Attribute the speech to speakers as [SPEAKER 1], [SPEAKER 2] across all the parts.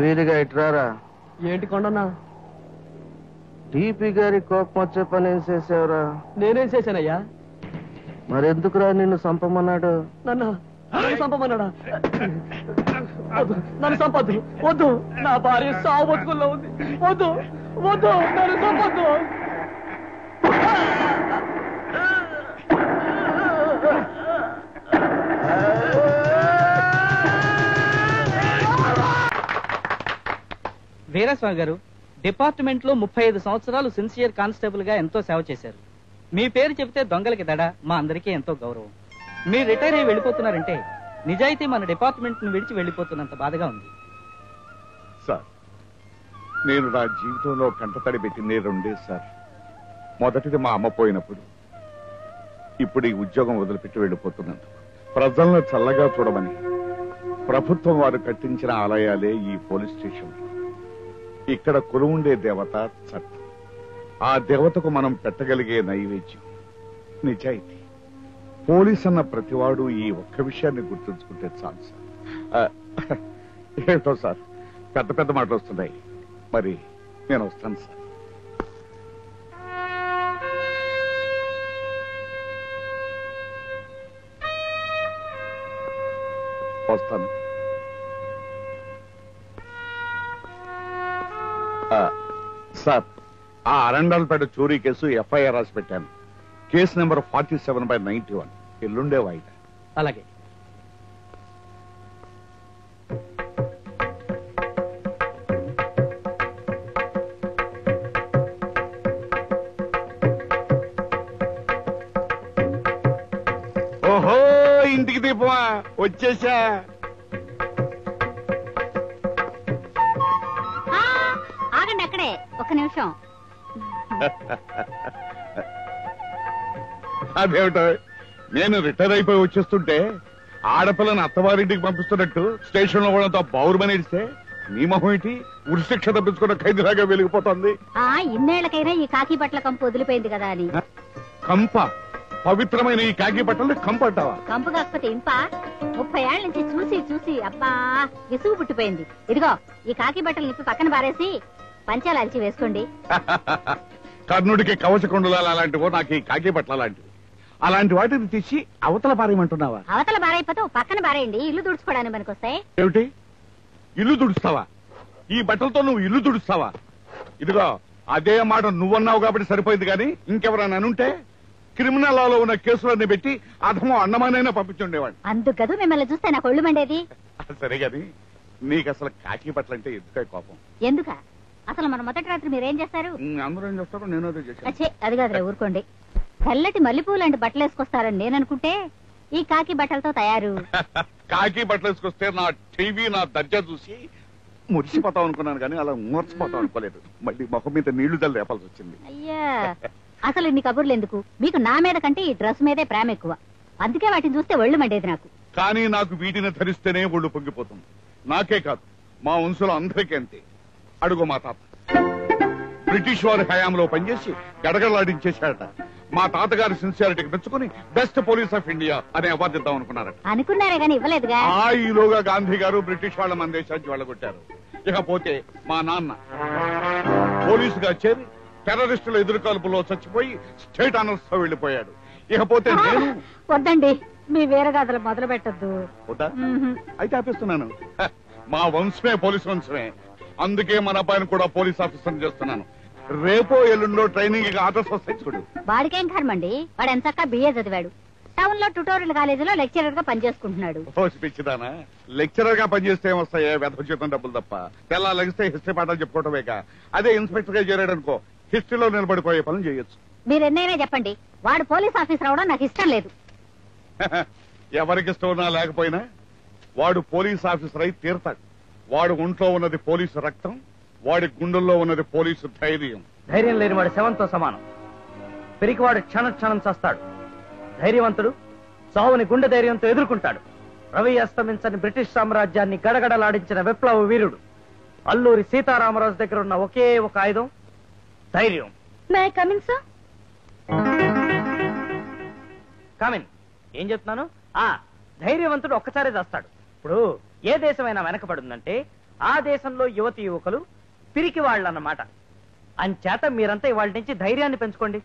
[SPEAKER 1] వీరిగా ఇట్రారా.
[SPEAKER 2] ఏంటి కొండన్నా?
[SPEAKER 1] డిపి గారి కోపం వచ్చే పని ఏం చేసావురా?
[SPEAKER 2] నేనేం చేశానయ్యా?
[SPEAKER 1] మరెందుకురా నిన్ను చంపమన్నాడు?
[SPEAKER 2] నన్ను చంపమన్నాడా? నన్ను చంపద్దు, వద్దు. నా భార్య సావు బతుకుల్లో ఉంది. వద్దు వద్దు, నన్ను చంపద్దు.
[SPEAKER 3] వీరస్వామి గారు, డిపార్ట్మెంట్ లో 35 సంవత్సరాలు సిన్సియర్ కానిస్టేబుల్ గా ఎంతో సేవ చేశారు. మీ పేరు చెబితే దొంగలకి దడ, మా అందరికీ ఎంతో గౌరవం. మీరు రిటైర్ అయ్యి వెళ్ళిపోతున్నారంటే నిజాయితీ మన డిపార్ట్మెంట్ ను విడిచి వెళ్ళిపోతున్నంత బాధగా ఉంది.
[SPEAKER 4] సార్, నేను నా జీవితంలో కంటతడి పెట్టింది రెండే సార్. మొదటిది మా అమ్మ పోయినప్పుడు, ఇప్పుడు ఈ ఉద్యోగం వదిలిపెట్టి వెళ్ళిపోతున్నాను. ప్రజలను చల్లగా చూడమని ప్రభుత్వం వారు కట్టించిన ఆలయాలే ఈ పోలీస్ స్టేషన్. ఇక్కడ కొలువుండే దేవత చట్టం. ఆ దేవతకు మనం పెట్టగలిగే నైవేద్యం నిజాయితీ. పోలీస్ అన్న ప్రతివాడు ఈ ఒక్క విషయాన్ని గుర్తుంచుకుంటే చాలు సార్. ఏమిటో సార్, పెద్ద పెద్ద మాటలు వస్తున్నాయి. మరి నేను వస్తాను సార్. వస్తాను సార్. ఆ అరండాలపేట చోరీ కేసు ఎఫ్ఐఆర్ రాసి పెట్టాను. Case number 47/91. ఎల్లుండే వాయిదా.
[SPEAKER 3] అలాగే.
[SPEAKER 4] ఓహో, ఇంటికి దీపమా, వచ్చేసా.
[SPEAKER 5] ఆగండి అక్కడే ఒక్క నిమిషం.
[SPEAKER 4] అదేమిటో, నేను రిటైర్ అయిపోయి వచ్చేస్తుంటే ఆడపిల్లని అత్తవారింటికి పంపిస్తున్నట్టు స్టేషన్ లో కూడా బౌరుమని ఇస్తే నీ మొహం ఏంటి ఉరిశిక్ష తప్పించుకున్న ఖైదీలాగా వెలిగిపోతుంది.
[SPEAKER 5] ఇన్నేళ్లకైనా ఈ కాకి బట్టల కంపు వదిలిపోయింది కదా అని.
[SPEAKER 4] కంప? పవిత్రమైన ఈ కాకి బట్టలు కంప అంటావా?
[SPEAKER 5] కంపు కాకపోతే ఇంప. 30 ఏళ్ల నుంచి చూసి చూసి అబ్బా విసుగు పుట్టిపోయింది. ఇదిగో ఈ కాకి బట్టలు నిప్పి పక్కన పారేసి పంచాలు అరిచి వేసుకోండి.
[SPEAKER 4] కర్ణుడికి కవచకుండలాలు అలాంటివో, నాకు ఈ కాకి బట్టలు అలాంటివి. అలాంటి వాటిని తీసి అవతల పారేయమంటున్నావా?
[SPEAKER 5] అవతల బారైపోతే పక్కన బారేయండి, ఇల్లు తుడుచుకోవడానికి పనికొస్తాయి.
[SPEAKER 4] ఏమిటి, ఇల్లు తుడుస్తావా? ఈ బట్టలతో నువ్వు ఇల్లు తుడుస్తావా? ఇదిగో, అదే మాట నువ్వన్నావు కాబట్టి సరిపోయింది. కానీ ఇంకెవరైనా అనుంటే క్రిమినల్ లాలో ఉన్న కేసులన్నీ పెట్టి అధమో అన్నమానైనా పంపించుండేవాడు.
[SPEAKER 5] అందుకదు మిమ్మల్ని చూస్తే నాకు ఒళ్ళు మండేది.
[SPEAKER 4] సరే గాని నీకు అసలు కాకి బట్టలంటే ఎందుకే కోపం?
[SPEAKER 5] ఎందుక? అసలు మన మొదటి రాత్రి మీరేం చేస్తారు?
[SPEAKER 4] అందరూ ఏం చేస్తారో నేను అదే చేశాను.
[SPEAKER 5] అచ్చే, అది కాదులే, ఊరుకోండి. తెల్లటి మల్లెపూ లాంటి బట్టలు వేసుకొస్తారని నేను అనుకుంటే ఈ కాకి బట్టలతో తయారు.
[SPEAKER 4] కాకి బట్టలు వేసుకొస్తే నా టీవీ నా దర్జా చూసి మురిసిపోతాం అనుకున్నాను, కానీ అలా మూర్చిపోతాం అనుకోలేదు. మళ్ళీ మొహం మీద నీళ్లు జల్లు రేపాల్సి వచ్చింది.
[SPEAKER 5] అయ్యా, అసలు ఇన్ని కబుర్లు ఎందుకు? మీకు నా మీద కంటే ఈ డ్రెస్ మీదే ప్రేమ ఎక్కువ. అందుకే వాటిని చూస్తే ఒళ్ళు మండేది నాకు.
[SPEAKER 4] కానీ నాకు వీటిని ధరిస్తేనే ఒళ్ళు పొంగిపోతుంది. నాకే కాదు, మా వంశంలో అందరికీ అంతే. అడుగు మా తాత బ్రిటిష్ వారి హయాంలో పనిచేసి గడగడలాడించేశాడట. మా తాతగారి సిన్సియారిటీకి మెచ్చుకుని బెస్ట్ పోలీస్ ఆఫ్ ఇండియా అనే అవార్డు ఇద్దాం అనుకున్నారట.
[SPEAKER 5] అనుకున్నారే గాని ఇవ్వలేదుగా.
[SPEAKER 4] ఈలోగా గాంధీ గారు బ్రిటిష్ వాళ్ళ మన దేశానికి వెళ్ళగొట్టారు. ఇకపోతే మా నాన్న పోలీసుగా చేరి టెర్రరిస్టుల ఎదురుకాల్పులో చచ్చిపోయి స్టేట్ ఆనర్స్ తో వెళ్లిపోయాడు. ఇకపోతే నేను.
[SPEAKER 5] వద్దండి, మీ వీరగాథలు మొదలు పెట్టద్దు.
[SPEAKER 4] వద్దా? అయితే ఆపిస్తున్నాను. మా వంశమే పోలీస్ వంశమే. అందుకే మన అబ్బాయిని కూడా పోలీస్ ఆఫీసర్ చేస్తున్నాను. రేపో ఎల్లుండో ట్రైనింగ్ ఆర్డర్స్ వస్తాయి చూడు.
[SPEAKER 5] వాడికేం కర్మండి, వాడు ఎంతక్క బిఏ చదివాడు. టౌన్ లో ట్యూటోరియల్ కాలేజీలో లెక్చరర్ గా పనిచేసుకుంటున్నాడు.
[SPEAKER 4] పిచ్చిదానా, లెక్చరర్ గా పనిచేస్తే ఏమొస్తాయే? వెధ జీతం డబ్బులు తప్ప. తెల్లా లెగిస్తే హిస్టరీ పాఠాలు చెప్పుకోవటమేక. అదే ఇన్స్పెక్టర్ గా చేరాడు అనుకో, హిస్టరీలో నిలబడిపోయే పనులు చేయొచ్చు.
[SPEAKER 5] మీరు ఎన్నైనా చెప్పండి, వాడు పోలీస్ ఆఫీసర్ అవడం నాకు ఇష్టం లేదు.
[SPEAKER 4] ఎవరికి ఇష్టం ఉన్నా లేకపోయినా వాడు పోలీస్ ఆఫీసర్ అయి తీరతాడు. వాడు ఒంట్లో ఉన్నది పోలీసు రక్తం, వాడి గుండెల్లో ఉన్నది పోలీసు ధైర్యం.
[SPEAKER 3] ధైర్యం లేని వాడు శవంతో సమానం. పెరిగివాడు క్షణ క్షణం చస్తాడు. ధైర్యవంతుడు సావుని గుండె ధైర్యంతో ఎదుర్కొంటాడు. రవి అస్తమించని బ్రిటిష్ సామ్రాజ్యాన్ని గడగడలాడించిన విప్లవ వీరుడు అల్లూరి సీతారామరాజు దగ్గర ఉన్న ఒకే ఒక ఆయుధం ధైర్యం. కామిన్, ఏం చెప్తున్నాను? ధైర్యవంతుడు ఒక్కసారి చేస్తాడు. ఇప్పుడు ఏ దేశమైనా వెనకబడిందంటే ఆ దేశంలో యువతి యువకులు పిరికి వాళ్ళన్నమాట. అంచేత మీరంతా ఇవాళ నుంచి ధైర్యాన్ని పెంచుకోండి.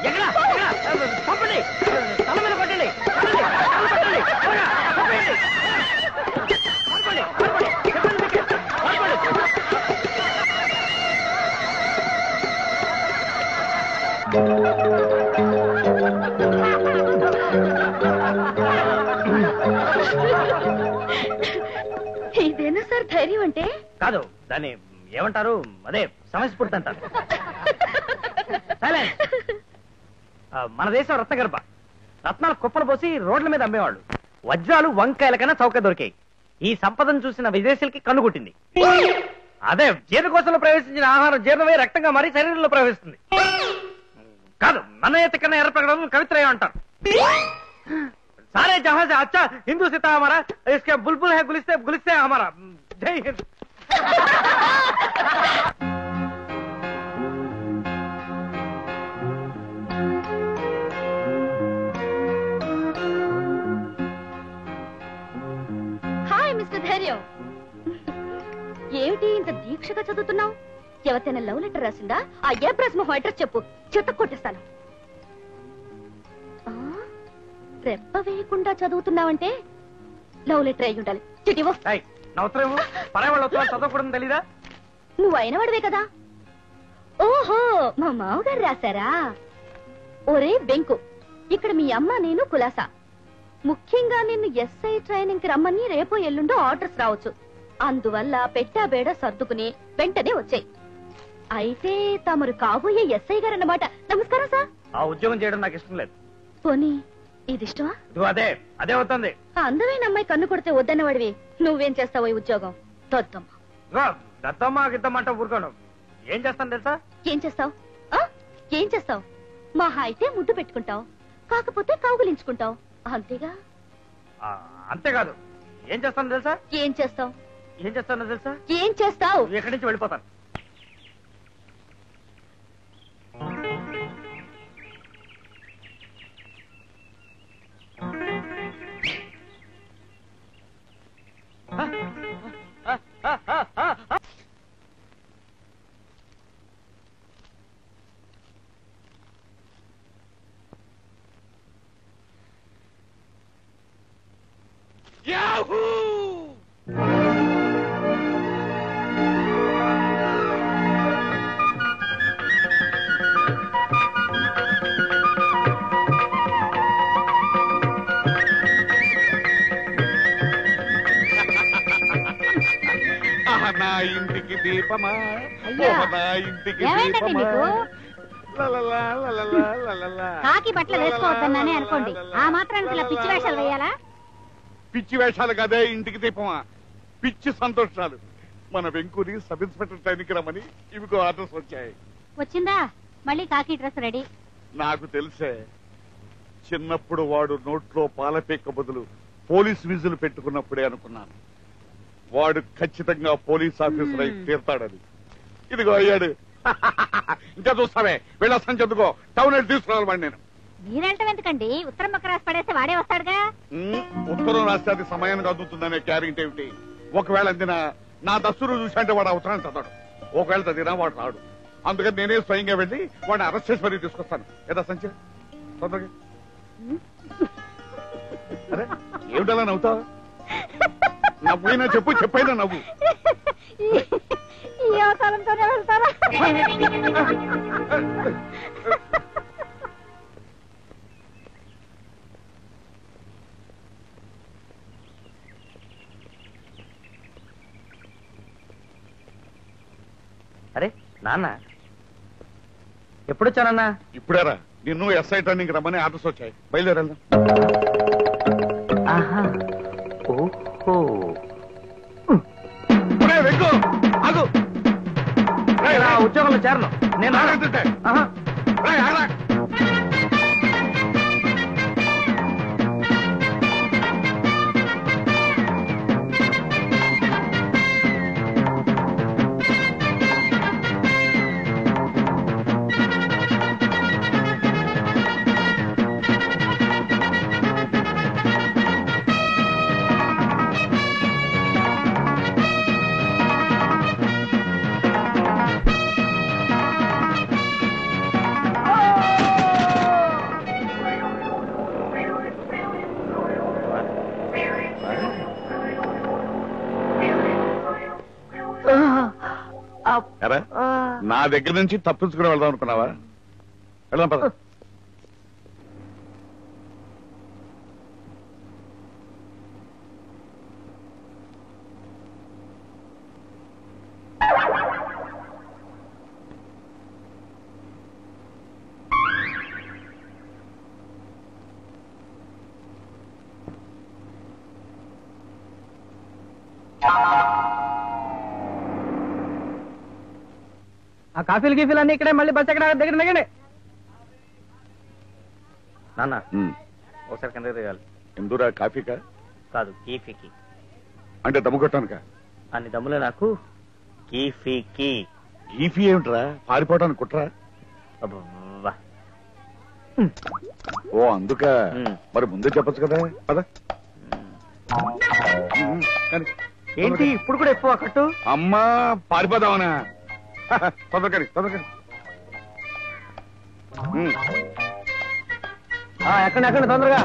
[SPEAKER 3] ఎక్కడా? పంపండి, తల మీద కొట్టండి,
[SPEAKER 5] ఇదేనా సార్ ధైర్యం అంటే?
[SPEAKER 3] కాదు, దాన్ని ఏమంటారు? అదే సమస్ఫూర్తి అంటారు. మన దేశం రత్నగర్భ. రత్నాలు కుప్పలు పోసి రోడ్ల మీద అమ్మేవాళ్ళు. వజ్రాలు వంకాయల కన్నా చౌక దొరికాయి. ఈ సంపదను చూసిన విదేశీయులకి కన్నుగుట్టింది. అదే జీర్ణకోశంలో ప్రవేశించిన ఆహారం జీర్ణమై రక్తంగా మారి శరీరంలో ప్రవేశిస్తుంది. కాదు, నన్నయ్య కన్నా ఎర్ర ప్రకటన కవిత్రయం అంటారు. सारे जहां से अच्छा हिंदू सीता हमारा, इसके बुलबुल है गुलिस्ते हमारा. जय हिंद.
[SPEAKER 5] హాయ్ మిస్టర్ ధైర్యం. ఏమిటి ఇంత దీక్షగా చదువుతున్నావు? ఎవరైనా లవ్ లెటర్ రాసిందా? ఆ ఏ ప్రెస్ మొహం అడ్రస్ చెప్పు, చెత్త కొట్టేస్తాను. రెప్ప వేయకుండా చదువుతున్నావంటే లవ్ లెటర్ అయి ఉండాలి. చిటివో.
[SPEAKER 3] నా ఉత్తరం పరాయి వాళ్ళ ఉత్తరాలు చదవకూడదు తెలీదా?
[SPEAKER 5] నువ్వు అయిన వాడివే కదా. ఓహో, మా మామగారు రాశారా? ఒరే బెంకు, ఇక్కడ మీ అమ్మ నేను కులాసా. ముఖ్యంగా నిన్ను ఎస్ఐ ట్రైనింగ్ కి రమ్మని రేపో ఎల్లుండో ఆర్డర్స్ రావచ్చు. అందువల్ల పెట్టా బేడ సర్దుకుని వెంటనే వచ్చాయి. అయితే తమరు కాబోయే ఎస్ఐ గారు అన్నమాట. నమస్కారం సార్.
[SPEAKER 3] ఆ ఉద్యోగం చేయడం నాకు ఇష్టం లేదు.
[SPEAKER 5] పోనీ ఇది ఇష్టమా?
[SPEAKER 3] అదే అదే అవుతుంది.
[SPEAKER 5] అందమైన అమ్మాయి కన్ను కొడితే వద్దన్నవాడివి నువ్వేం చేస్తావు ఈ ఉద్యోగం?
[SPEAKER 3] దత్తమ్మ గిద్దమ్మంట ఊరుకోను. ఏం చేస్తాను తెలుసా?
[SPEAKER 5] ఏం చేస్తావు? ఏం చేస్తావు? మహా అయితే ముద్దు పెట్టుకుంటావు, కాకపోతే కౌగులించుకుంటావు, అంతేగా?
[SPEAKER 3] అంతేకాదు. ఏం చేస్తాను తెలుసా?
[SPEAKER 5] ఏం చేస్తావు?
[SPEAKER 3] ఏం చేస్తానో తెలుసా?
[SPEAKER 5] ఏం చేస్తావు?
[SPEAKER 3] ఎక్కడి నుంచి వెళ్ళిపోతాను.
[SPEAKER 4] నా ఇంటికి దీపమా, నా ఇంటికి
[SPEAKER 5] ఏమైందండి మీకు? కాకి బట్టలు వేసుకోవద్దన్నానే అనుకోండి, ఆ మాత్రానికి ఇలా పిచ్చి వేషాలు వేయాలా?
[SPEAKER 4] పిచ్చి వేషాలు కదే ఇంటికి దీపమా, పిచ్చి సంతోషాలు. మన వెంకుని సబ్ ఇన్స్పెక్టర్ ట్రైనింగ్ రమ్మని ఇవికో ఆర్డర్స్ వచ్చాయి.
[SPEAKER 5] వచ్చిందా మళ్ళీ కాకి డ్రెస్ రెడీ?
[SPEAKER 4] నాకు తెలిసే, చిన్నప్పుడు వాడు నోట్లో పాలపేక బదులు పోలీస్ విజులు పెట్టుకున్నప్పుడే అనుకున్నాను వాడు ఖచ్చితంగా పోలీస్ ఆఫీసర్ అయి తీర్తాడని. ఇదిగో అయ్యాడు. ఇంకా చూస్తావే, వెళ్ళొస్తాను చెప్పుకో. టౌన్ వెళ్ళి తీసుకురావాలి వాడు. నేను
[SPEAKER 5] మీరంటే ఎందుకండి, ఉత్తరం పక్క రాసి పడేస్తే వాడే వస్తాడుగా.
[SPEAKER 4] ఉత్తరం రాస్తే అది సమయానికి అందుతుందనే గ్యారెంటీ ఏమిటి? ఒకవేళ అందినా నా దస్తురు చూసా వాడు ఆ ఉత్తరాన్ని చదవడు. ఒకవేళ చదివినా వాడు రాడు. అందుకని నేనే స్వయంగా వెళ్ళి వాడిని అరెస్ట్ చేసి మరీ తీసుకొస్తాను. ఏదా సంచి తొందరగా. అరే ఏమిటలా నవ్వుతావు? నవ్వుయినా చెప్పు, చెప్పైనా నవ్వు.
[SPEAKER 5] ఈ అవసరంతోనే వెళ్తారా?
[SPEAKER 3] అరే నాన్న, ఎప్పుడొచ్చానన్నా?
[SPEAKER 4] ఇప్పుడేరా, నిన్ను ఎస్ఐ ట్రైనింగ్ రమ్మని ఆర్డర్స్ వచ్చాయి. బయలుదేరా.
[SPEAKER 3] ఓహో,
[SPEAKER 4] వెంకు ఆగు.
[SPEAKER 3] ఉద్యోగంలో చేరను నేను.
[SPEAKER 4] ఎరా నా దగ్గర నుంచి తప్పించుకుని వెళ్దాం అనుకున్నావా? వెళ్దాం పద.
[SPEAKER 2] ఆ కాఫీలు గీఫీలు అన్ని ఇక్కడే, మళ్ళీ బస్ ఎక్కడ దగ్గర దిగండి.
[SPEAKER 3] నాన్న
[SPEAKER 4] ఉమ్.
[SPEAKER 3] ఒకసారి కింద దిగాలి.
[SPEAKER 4] ఎందురా కాఫీకా?
[SPEAKER 3] కాదు, కీఫీకి.
[SPEAKER 4] అంటే దమ్ము కొట్టానుకా?
[SPEAKER 3] అన్ని దమ్ములే నాకు. కీఫీకి.
[SPEAKER 4] ఈఫీ ఏమిట్రా? పారిపోవటానికి కుట్రా?
[SPEAKER 3] అబ్బబ్బా.
[SPEAKER 4] ఓ అందుక. మరి ముందే చెప్పచ్చు కదా. పద. కానీ
[SPEAKER 3] ఏంటి ఇప్పుడు కూడా ఎక్కువ కట్టు?
[SPEAKER 4] అమ్మా పారిపోదామనా? తొందరకని తొందరకని.
[SPEAKER 2] ఎక్కడ తొందరగా.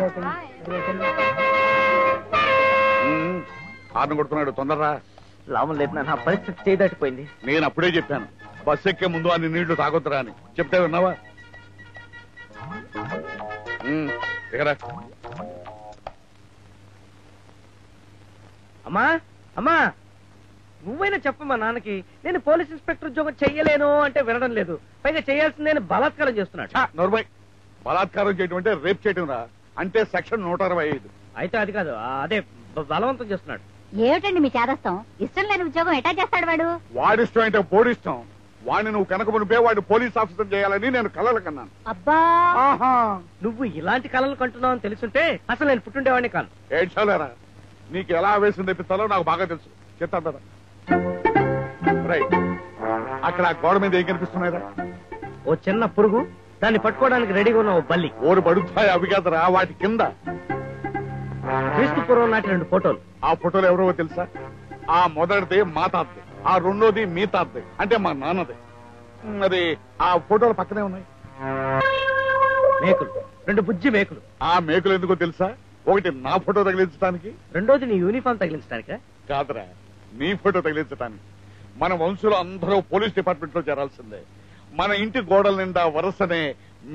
[SPEAKER 4] హార్న్ కొడుతున్నాడు, తొందరరా.
[SPEAKER 3] లాభం లేదు నా పరిస్థితి చేయదాటిపోయింది.
[SPEAKER 4] నేను అప్పుడే చెప్పాను బస్ ఎక్కే ముందు అన్ని నీళ్లు తాగొద్దురా అని. చెప్తే విన్నావా? దిగరా.
[SPEAKER 3] అమ్మా అమ్మా, నువ్వైనా చెప్పమ్మా నాన్నకి. నేను పోలీస్ ఇన్స్పెక్టర్ ఉద్యోగం చెయ్యలేను అంటే వినడం లేదు. పైగా చేయాల్సింది నేను బలాత్కారం చేస్తున్నాడు.
[SPEAKER 4] నోర్మై, బలాత్కారం చేయడం అంటే రేప్ చేయడం రా. అంటే సెక్షన్ 165.
[SPEAKER 3] అయితే అది కాదు, అదే బలవంతం చేస్తున్నాడు.
[SPEAKER 5] ఏమిటండి మీ చేదస్తాం? ఇష్టం లేని ఉద్యోగం ఎటా చేస్తాడు వాడు?
[SPEAKER 4] వాడిష్టం అంటే పోడిష్టం. వాడిని నువ్వు కనుక మునిపే వాడిని పోలీస్ ఆఫీసర్ చేయాలని నేను కలలు కన్నాను.
[SPEAKER 5] అబ్బా,
[SPEAKER 3] నువ్వు ఇలాంటి కళలు కంటున్నావు అని తెలుసుంటే అసలు నేను పుట్టుండేవాడిని కాను.
[SPEAKER 4] ఏడ్చాలేరా, నీకు ఎలా ఆవేశం తెప్పిస్తాలో నాకు బాగా తెలుసు. చెప్తాను కదా. రైట్, అక్కడ ఆ గోడ మీద ఏం కనిపిస్తున్నాయిరా?
[SPEAKER 3] ఓ చిన్న పురుగు, దాన్ని పట్టుకోవడానికి రెడీగా ఉన్న ఓ బల్లి.
[SPEAKER 4] ఓరు పడుతాయి అవి కదరా. వాటి కింద
[SPEAKER 3] క్రీస్తు పూర్వం నాటి 2 ఫోటోలు.
[SPEAKER 4] ఆ ఫోటోలు ఎవరో తెలుసా? ఆ మొదటిది మా తాతది, ఆ రెండోది మీ తాతది, అంటే మా నాన్నది. మరి ఆ ఫోటోలు పక్కనే ఉన్నాయి.
[SPEAKER 3] మేకులు, 2 బుజ్జి మేకులు.
[SPEAKER 4] ఆ మేకులు ఎందుకో తెలుసా? ఒకటి నా ఫోటో తగిలించడానికి,
[SPEAKER 3] రెండోది నీ యూనిఫామ్ తగిలించడానికా?
[SPEAKER 4] కాదురా, నీ ఫోటో తగిలించడానికి. మన వంశులు అందరూ పోలీస్ డిపార్ట్మెంట్ లో చేరాల్సిందే. మన ఇంటి గోడల నిండా వరుసనే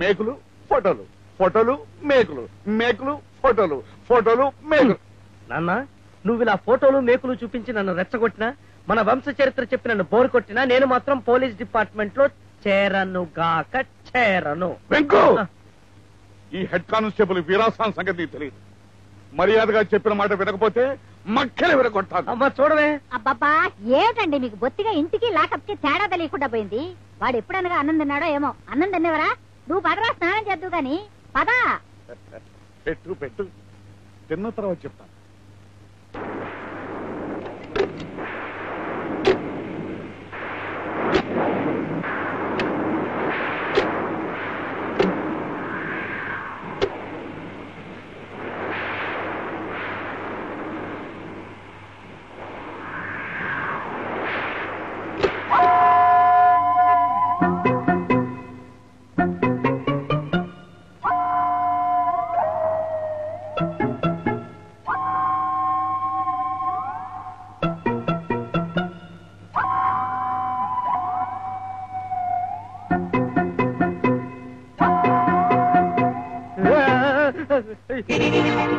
[SPEAKER 4] మేకులు ఫోటోలు, ఫోటోలు మేకులు, మేకులు ఫోటోలు, ఫోటోలు మేకులు.
[SPEAKER 3] నాన్న, నువ్వు ఇలా ఫోటోలు మేకులు చూపించి నన్ను రెచ్చగొట్టినా, మన వంశ చరిత్ర చెప్పి నన్ను బోరు కొట్టినా, నేను మాత్రం పోలీస్ డిపార్ట్మెంట్ లో చేరనుగాక చేరను.
[SPEAKER 4] వెంకు, ఈ హెడ్ కానిస్టేబుల్ వీరాసాన్ సంగతి నీకు తెలియదు. మర్యాదగా చెప్పిన మాట వినకపోతే మక్కలు విరగొట్టాను.
[SPEAKER 3] అమ్మా చూడవే.
[SPEAKER 5] అబ్బబ్బా, ఏమిటండి మీకు బొత్తిగా ఇంటికి లాకప్ కి తేడా తెలియకుండా పోయింది. వాడు ఎప్పుడనగా అన్నం తిన్నాడో ఏమో. అన్నం తినేవరా? నువ్వు పదరా, స్నానం చేద్దు గాని. పదా.
[SPEAKER 4] పెట్టు పెట్టు, తిన్న తర్వాత చెప్తాను.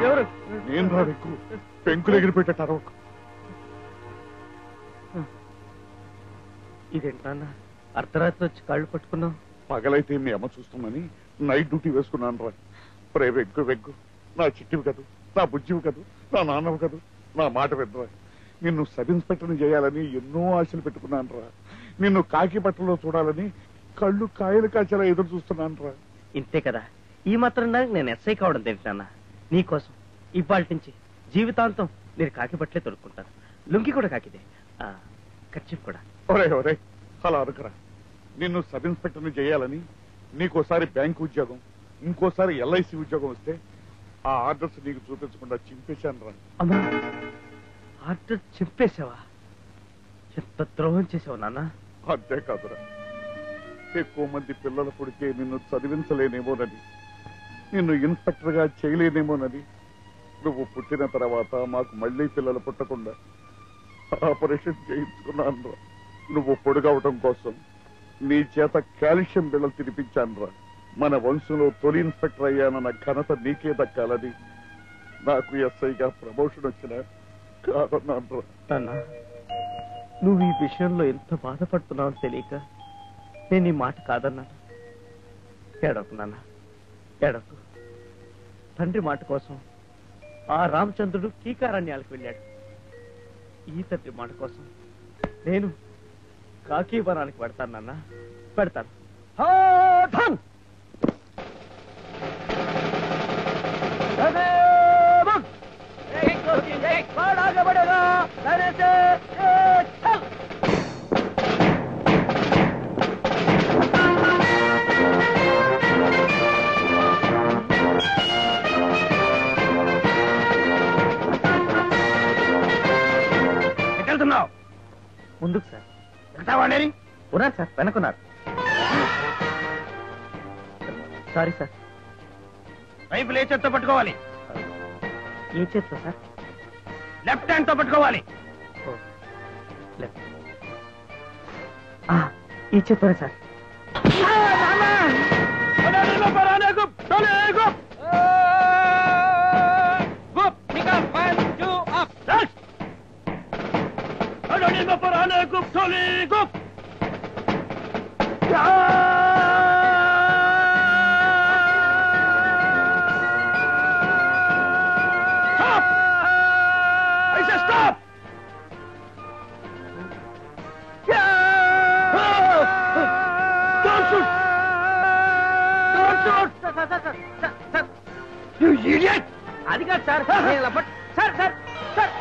[SPEAKER 3] ఎవరు?
[SPEAKER 4] నేను రా వెంకు, పెంకులు ఎగిరిపెట్టారు అరవకు.
[SPEAKER 3] ఇదేంటన్న అర్ధరాత్రి వచ్చి కాళ్ళు పట్టుకున్నావు?
[SPEAKER 4] పగలైతే మీ అమ్మ చూస్తామని నైట్ డ్యూటీ వేసుకున్నాను రా. ప్రే వెంకు వెంకు, నా చిట్టివి కదూ, నా బుజ్జివి కదూ, నా నాన్నవి కదూ, నా మాట వినరా. నిన్ను సబ్ ఇన్స్పెక్టర్ని చేయాలని ఎన్నో ఆశలు పెట్టుకున్నాను రా. నిన్ను కాకి బట్టలో చూడాలని కళ్ళు కాయలు కాచేలా ఎదురు చూస్తున్నాను రా.
[SPEAKER 3] ఇంతే కదా, ఈ మాత్రం దానికి నేను ఎస్ఐ కావడం తెలుసా? నీకోసం ఇవాళ నుంచి జీవితాంతం నేను కాకి బట్టలే తొడుక్కుంటాను. లుంగి కూడా కాకిదే, ఖర్చు కూడా.
[SPEAKER 4] ఒరే ఒరే, అలా అనుకురా. నిన్ను సబ్ ఇన్స్పెక్టర్ని చేయాలని నీకోసారి బ్యాంక్ ఉద్యోగం, ఇంకోసారి LIC ఉద్యోగం వస్తే ఆ ఆర్డర్స్ నీకు చూపించకుండా చింపేశాను రా.
[SPEAKER 3] అమ్మా, ఆర్డర్ చింపేశావా? ఎంత ద్రోహం చేసావు నాన్న.
[SPEAKER 4] అంతేకాదురా, ఎక్కువ మంది పిల్లల పుడితే నిన్ను చదివించలేనేమోనని, నిన్ను ఇన్స్పెక్టర్ గా చేయలేనేమోనని, నువ్వు పుట్టిన తర్వాత మాకు మళ్లీ పిల్లలు పుట్టకుండా ఆపరేషన్ చేయించుకున్నాను రా. నువ్వు పొడుగవటం కోసం నీ చేత కాల్షియం బిళ్ళలు తినిపించానురా. మన వంశంలో తొలి ఇన్స్పెక్టర్ అయ్యానన్న ఘనత నీకే దక్కాలని నాకు ఎస్ఐగా ప్రమోషన్ వచ్చినా కాదన్నాను.
[SPEAKER 3] నాన్న, నువ్వు ఈ విషయంలో ఎంత బాధపడుతున్నావు తెలియక నేను ఈ మాట కాదన్నాను. ఏడవకు నాన్న, ఏడవకు. తండ్రి మాట కోసం ఆ రామచంద్రుడు కీకారణ్యాలకు వెళ్ళాడు. ఈ తండ్రి మాట కోసం నేను కాకీవనానికి పెడతాను నాన్న, పెడతాను. వెళ్తున్నావు ముందుకు సార్. వెళ్తావాడేని ఉన్నారు సార్, వెనకున్నారు. Sorry sir. రైఫిల్ ఏ చేత్తో పట్టుకోవాలి? ఏ చేత్తో సార్? లెఫ్ట్ హ్యాండ్ తో పట్టుకోవాలి. ఈ చేత్తోనే సార్. అది కాదు sir. Sir sir sir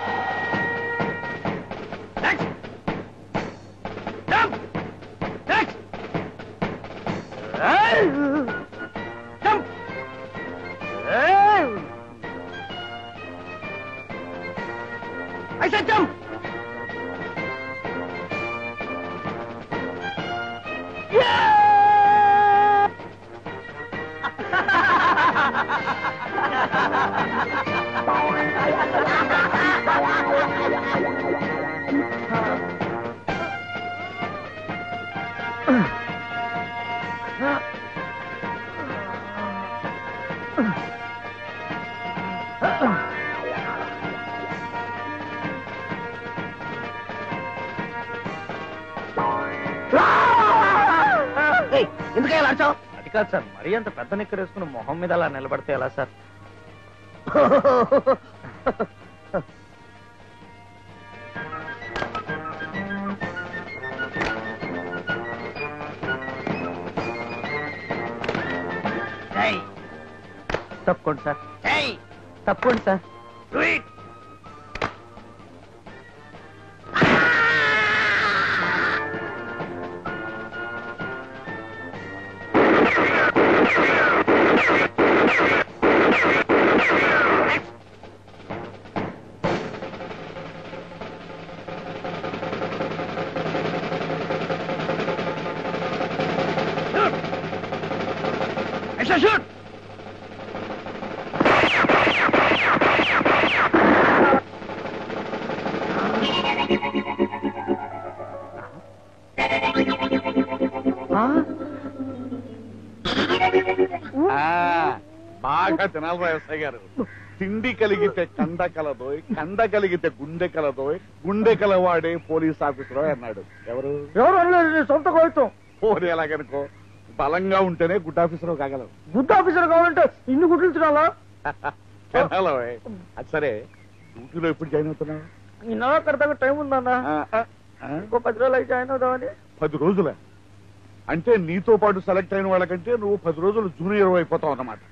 [SPEAKER 3] I said jump! Yeah! ఎందుకే అర్చావు? అది కాదు సార్, మరీ అంత పెద్ద నిక్కర్ వేసుకుని మొహం మీద అలా నిలబడితే ఎలా సార్? తప్పకుండా సార్, తప్పకుండా సార్. Shoot!
[SPEAKER 4] బాగా తినాలి వ్యవసాయ గారు. తిండి కలిగితే కండ కలదోయ్, కండ కలిగితే గుండె కలదోయ్, గుండె కలవాడే పోలీస్ ఆఫీసర్ అన్నాడు. ఎవరు
[SPEAKER 3] సొంత కోరుతాం.
[SPEAKER 4] పోనీ ఎలాగనుకో, బలంగా ఉంటేనే గుడ్ ఆఫీసర్ కాగలవు.
[SPEAKER 3] గుడ్ ఆఫీసర్ కావాలంటే ఇన్ని గుడ్లు తినాలా?
[SPEAKER 4] అది సరే, డ్యూటీలో ఎప్పుడు జాయిన్ అవుతున్నావు?
[SPEAKER 3] ఈ నెలాఖరు టైం ఉందన్నా. ఇంకో 10 రోజులు అయితే జాయిన్ అవుతామని.
[SPEAKER 4] 10 రోజుల అంటే నీతో పాటు సెలెక్ట్ అయిన వాళ్ళకంటే నువ్వు 10 రోజులు జూనియర్ అయిపోతావు అన్నమాట.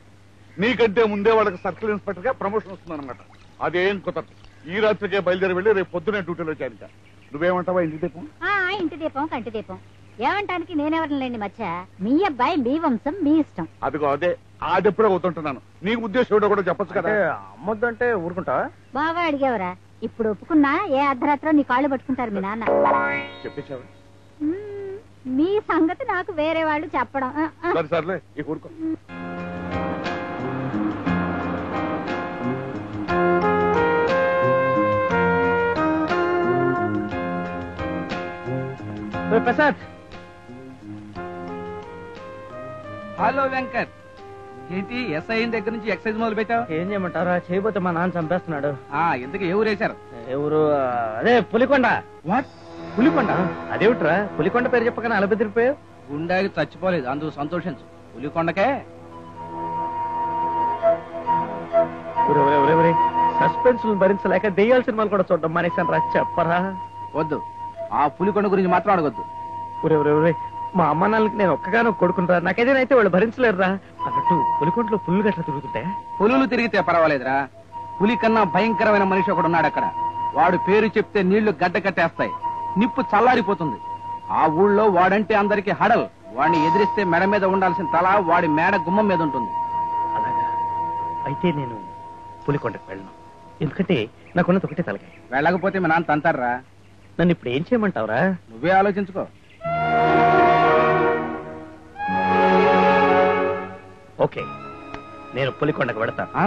[SPEAKER 4] నీకంటే ముందే వాళ్ళకి సర్కిల్ ఇన్స్పెక్టర్ గా ప్రమోషన్ వస్తుంది అనమాట. అదేం కుదరదు. ఈ రాత్రికే బయలుదేరి వెళ్ళి రేపు పొద్దునే డ్యూటీలో చేరిక. నువ్వేమంటావా? ఇంటి దీపం
[SPEAKER 5] ఇంటి దీపం కంటి దీపం ఏమంటానికి నేనెవరిని లేండి మచ్చ. మీ అబ్బాయి మీ వంశం మీ ఇష్టం.
[SPEAKER 4] అదిగో అదే ఆడెప్పుడే అవుతుంటున్నాను. నీకు ఉద్దేశం కూడా చెప్పచ్చు కదా.
[SPEAKER 3] అమ్మొద్దంటే ఊరుకుంటావా?
[SPEAKER 5] బాగా అడిగేవరా. ఇప్పుడు ఒప్పుకున్నా ఏ అర్ధరాత్రో నీ కాళ్ళు పట్టుకుంటారు మీ నాన్న.
[SPEAKER 4] చెప్పేశావా?
[SPEAKER 5] మీ సంగతి నాకు వేరే వాళ్ళు చెప్పడం.
[SPEAKER 4] సరే సర్లే, ఈ ఊరుకో.
[SPEAKER 3] ప్రసాద్.
[SPEAKER 2] హలో వెంకట్, ఏంటి ఎస్ఐ దగ్గర నుంచి ఎక్సైజ్ మొదలు పెట్టావు?
[SPEAKER 3] ఏం చేయమంటారా, చేయబోతే మా నాన్న చంపేస్తున్నాడు.
[SPEAKER 2] ఎందుకు ఏ ఊరేశారు?
[SPEAKER 3] ఎవరు? అదే పులికొండ.
[SPEAKER 2] వాట్, పులికొండ?
[SPEAKER 3] అదేమిట్రా పులికొండ పేరు చెప్పగానే అలబెదిరిపోయావు?
[SPEAKER 2] గుండాకి చచ్చిపోలేదు, అందుకు సంతోషించు. పులికొండకే
[SPEAKER 3] సస్పెన్స్ భరించలేక దెయ్యాల సినిమాలు కూడా చూడడం మానేశాను రా. చెప్పరా.
[SPEAKER 2] వద్దు, ఆ పులికొండ గురించి మాత్రం అడగొద్దు.
[SPEAKER 3] ఒరే మా అమ్మ నాన్నకి నేను ఒక్కగానో కొడుకుంటారా, నాకేదైతే వాళ్ళు భరించలేరురా. అన్నట్టు పులికొండలో పుల్లు గట్ల తిరుగుతుంటాయా?
[SPEAKER 2] పులులు తిరిగితే పర్వాలేదురా, పులి కన్నా భయంకరమైన మనిషి ఒకడు ఉన్నాడు అక్కడ. వాడు పేరు చెప్తే నీళ్లు గడ్డ కట్టేస్తాయి, నిప్పు చల్లారిపోతుంది. ఆ ఊళ్ళో వాడంటే అందరికి హడల్. వాడిని ఎదిరిస్తే మెడ మీద ఉండాల్సిన తల వాడి మేడ గుమ్మం మీద ఉంటుంది.
[SPEAKER 3] అలాగా అయితే నేను పులికొండకు వెళ్ళను, ఎందుకంటే నాకున్నది ఒకటే తలకాయ.
[SPEAKER 2] వెళ్ళకపోతే మీ నాన్న తంతారా.
[SPEAKER 3] నన్ను ఇప్పుడు ఏం చేయమంటావురా?
[SPEAKER 2] నువ్వే ఆలోచించుకో.
[SPEAKER 3] ఓకే, నేను పులికొండకు వెడతాను,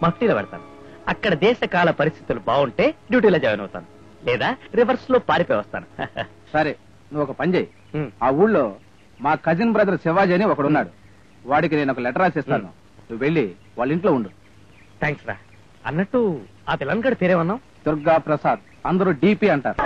[SPEAKER 3] మఫ్టీలో పెడతాను. అక్కడ దేశ కాల పరిస్థితులు బాగుంటే డ్యూటీలో జాయిన్ అవుతాను, లేదా రివర్స్ లో పారిపోయి వస్తాను.
[SPEAKER 2] సరే, నువ్వు ఒక పని చేయి. ఆ ఊళ్ళో మా కజిన్ బ్రదర్ శివాజీ అని ఒకడున్నాడు. వాడికి నేను ఒక లెటర్ రాసిస్తాను, నువ్వు వెళ్ళి వాళ్ళ ఇంట్లో ఉండు.
[SPEAKER 3] థ్యాంక్స్ రా. అన్నట్టు ఆ పిల్లగాడి పేరేమన్నావు?
[SPEAKER 2] దుర్గా ప్రసాద్, అందరూ డీపీ అంటారు.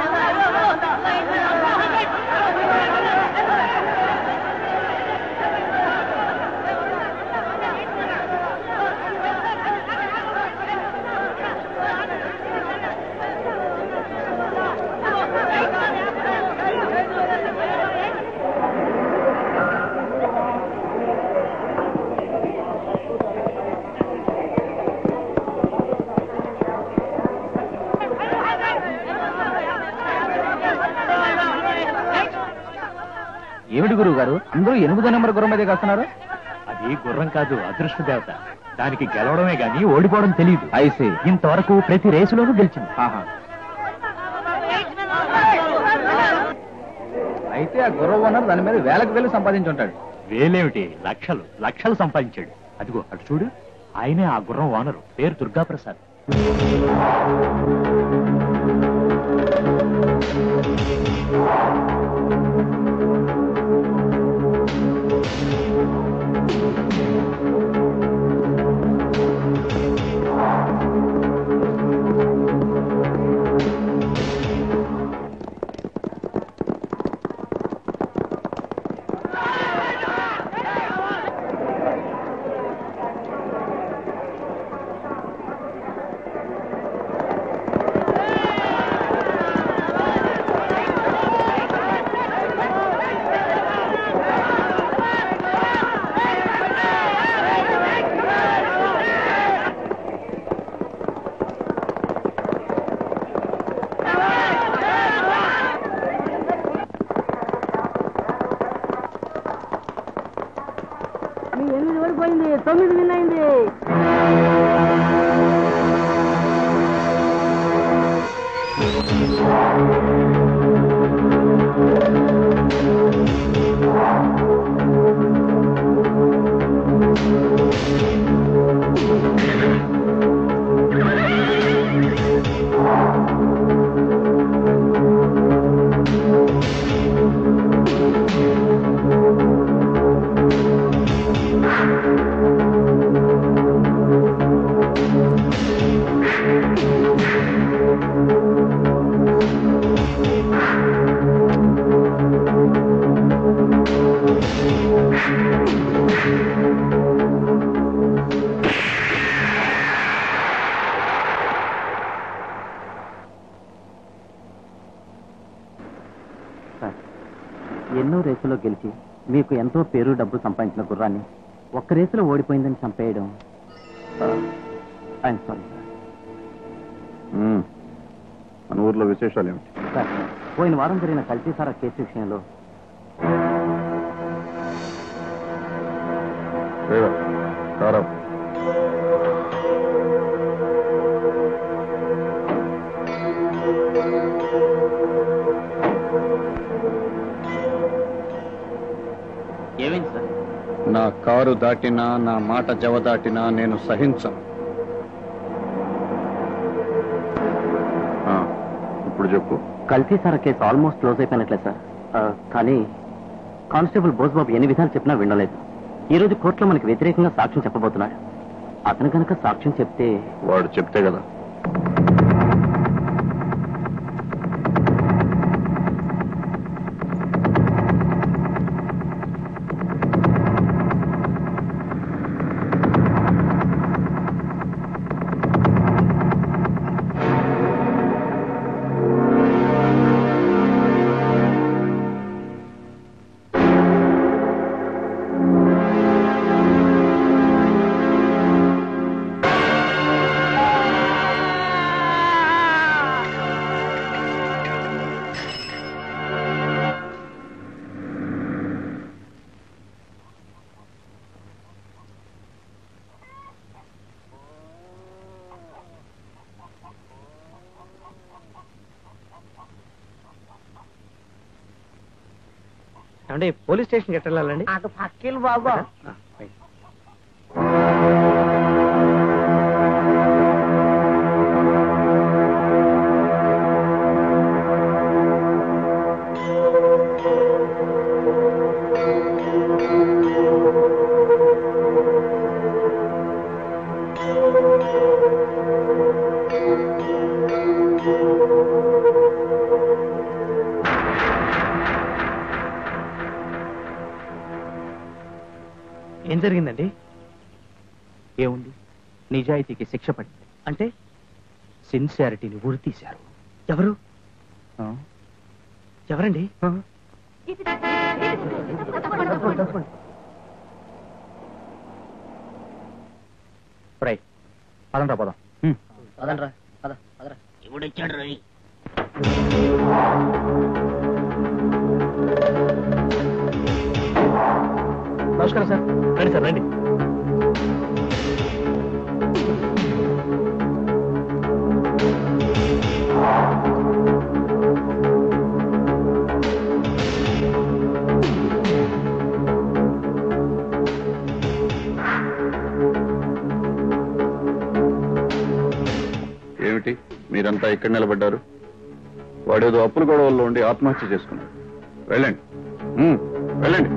[SPEAKER 2] ఏమిటి గురువు గారు, అందరూ 8వ నెంబర్ గుర్రం మీదే కాస్తున్నారు?
[SPEAKER 6] అది గుర్రం కాదు, అదృష్ట దేవత. దానికి గెలవడమే గాని ఓడిపోవడం తెలియదు.
[SPEAKER 2] ఐసీ,
[SPEAKER 6] ఇంతవరకు ప్రతి రేసులోనూ గెలిచింది.
[SPEAKER 2] అయితే ఆ గుర్రం ఓనర్ దాని మీద వేలకు వేలు సంపాదించుంటాడు.
[SPEAKER 6] వేలేమిటి, లక్షలు లక్షలు సంపాదించాడు. అదిగో అటు చూడు, ఆయనే ఆ గుర్రం ఓనరు, పేరు దుర్గా ప్రసాద్.
[SPEAKER 7] ఓడిపోయింది, 9 విన్ అయింది.
[SPEAKER 8] ఎన్నో రేసులో గెలిచి మీకు ఎంతో పేరు డబ్బు సంపాదించిన గుర్రాన్ని ఒక్క రేసులో ఓడిపోయిందని చంపేయడం ఐఎమ్ సారీ సార్.
[SPEAKER 4] మన ఊర్లో విశేషాలు ఏమిటి
[SPEAKER 8] సార్, పోయిన వారం జరిగిన కల్తీసారా కేసు విషయంలో
[SPEAKER 3] ఏమైంది సార్?
[SPEAKER 1] నా కారు దాటినా, నా మాట జవ దాటినా నేను సహించను.
[SPEAKER 4] ఇప్పుడు చెప్పు.
[SPEAKER 8] కల్తీసారా కేసు ఆల్మోస్ట్ క్లోజ్ అయిపోయినట్లే సార్. కానీ కానిస్టేబుల్ బోస్బాబు ఎన్ని విధాలు చెప్పినా వినలేదు. ఈ రోజు కోర్టులో మనకి వ్యతిరేకంగా సాక్ష్యం చెప్పబోతున్నాడు. అతను కనుక సాక్ష్యం చెప్తే
[SPEAKER 1] వాడు చెప్తే కదా.
[SPEAKER 3] అంటే పోలీస్ స్టేషన్కి ఎట్లా వెళ్ళాలండి?
[SPEAKER 7] అటు పక్కిలు బాబు.
[SPEAKER 3] ఏం జరిగిందండి?
[SPEAKER 2] ఏముంది, నిజాయితీకి శిక్ష పడింది.
[SPEAKER 3] అంటే
[SPEAKER 2] సిన్సియారిటీని ఉరి తీశారు.
[SPEAKER 3] ఎవరు? ఎవరండి?
[SPEAKER 2] రై పదంరా పోదాం.
[SPEAKER 7] పదండ్రా పద పదరా. ఇవిడొచ్చాడు రై.
[SPEAKER 3] నమస్కారం సార్. రండి సార్ రండి.
[SPEAKER 1] ఏమిటి మీరంతా ఇక్కడ నిలబడ్డారు? వాడేదో అప్పుల గొడవల్లో ఉండి ఆత్మహత్య చేసుకున్నాడు. వెళ్ళండి, వెళ్ళండి.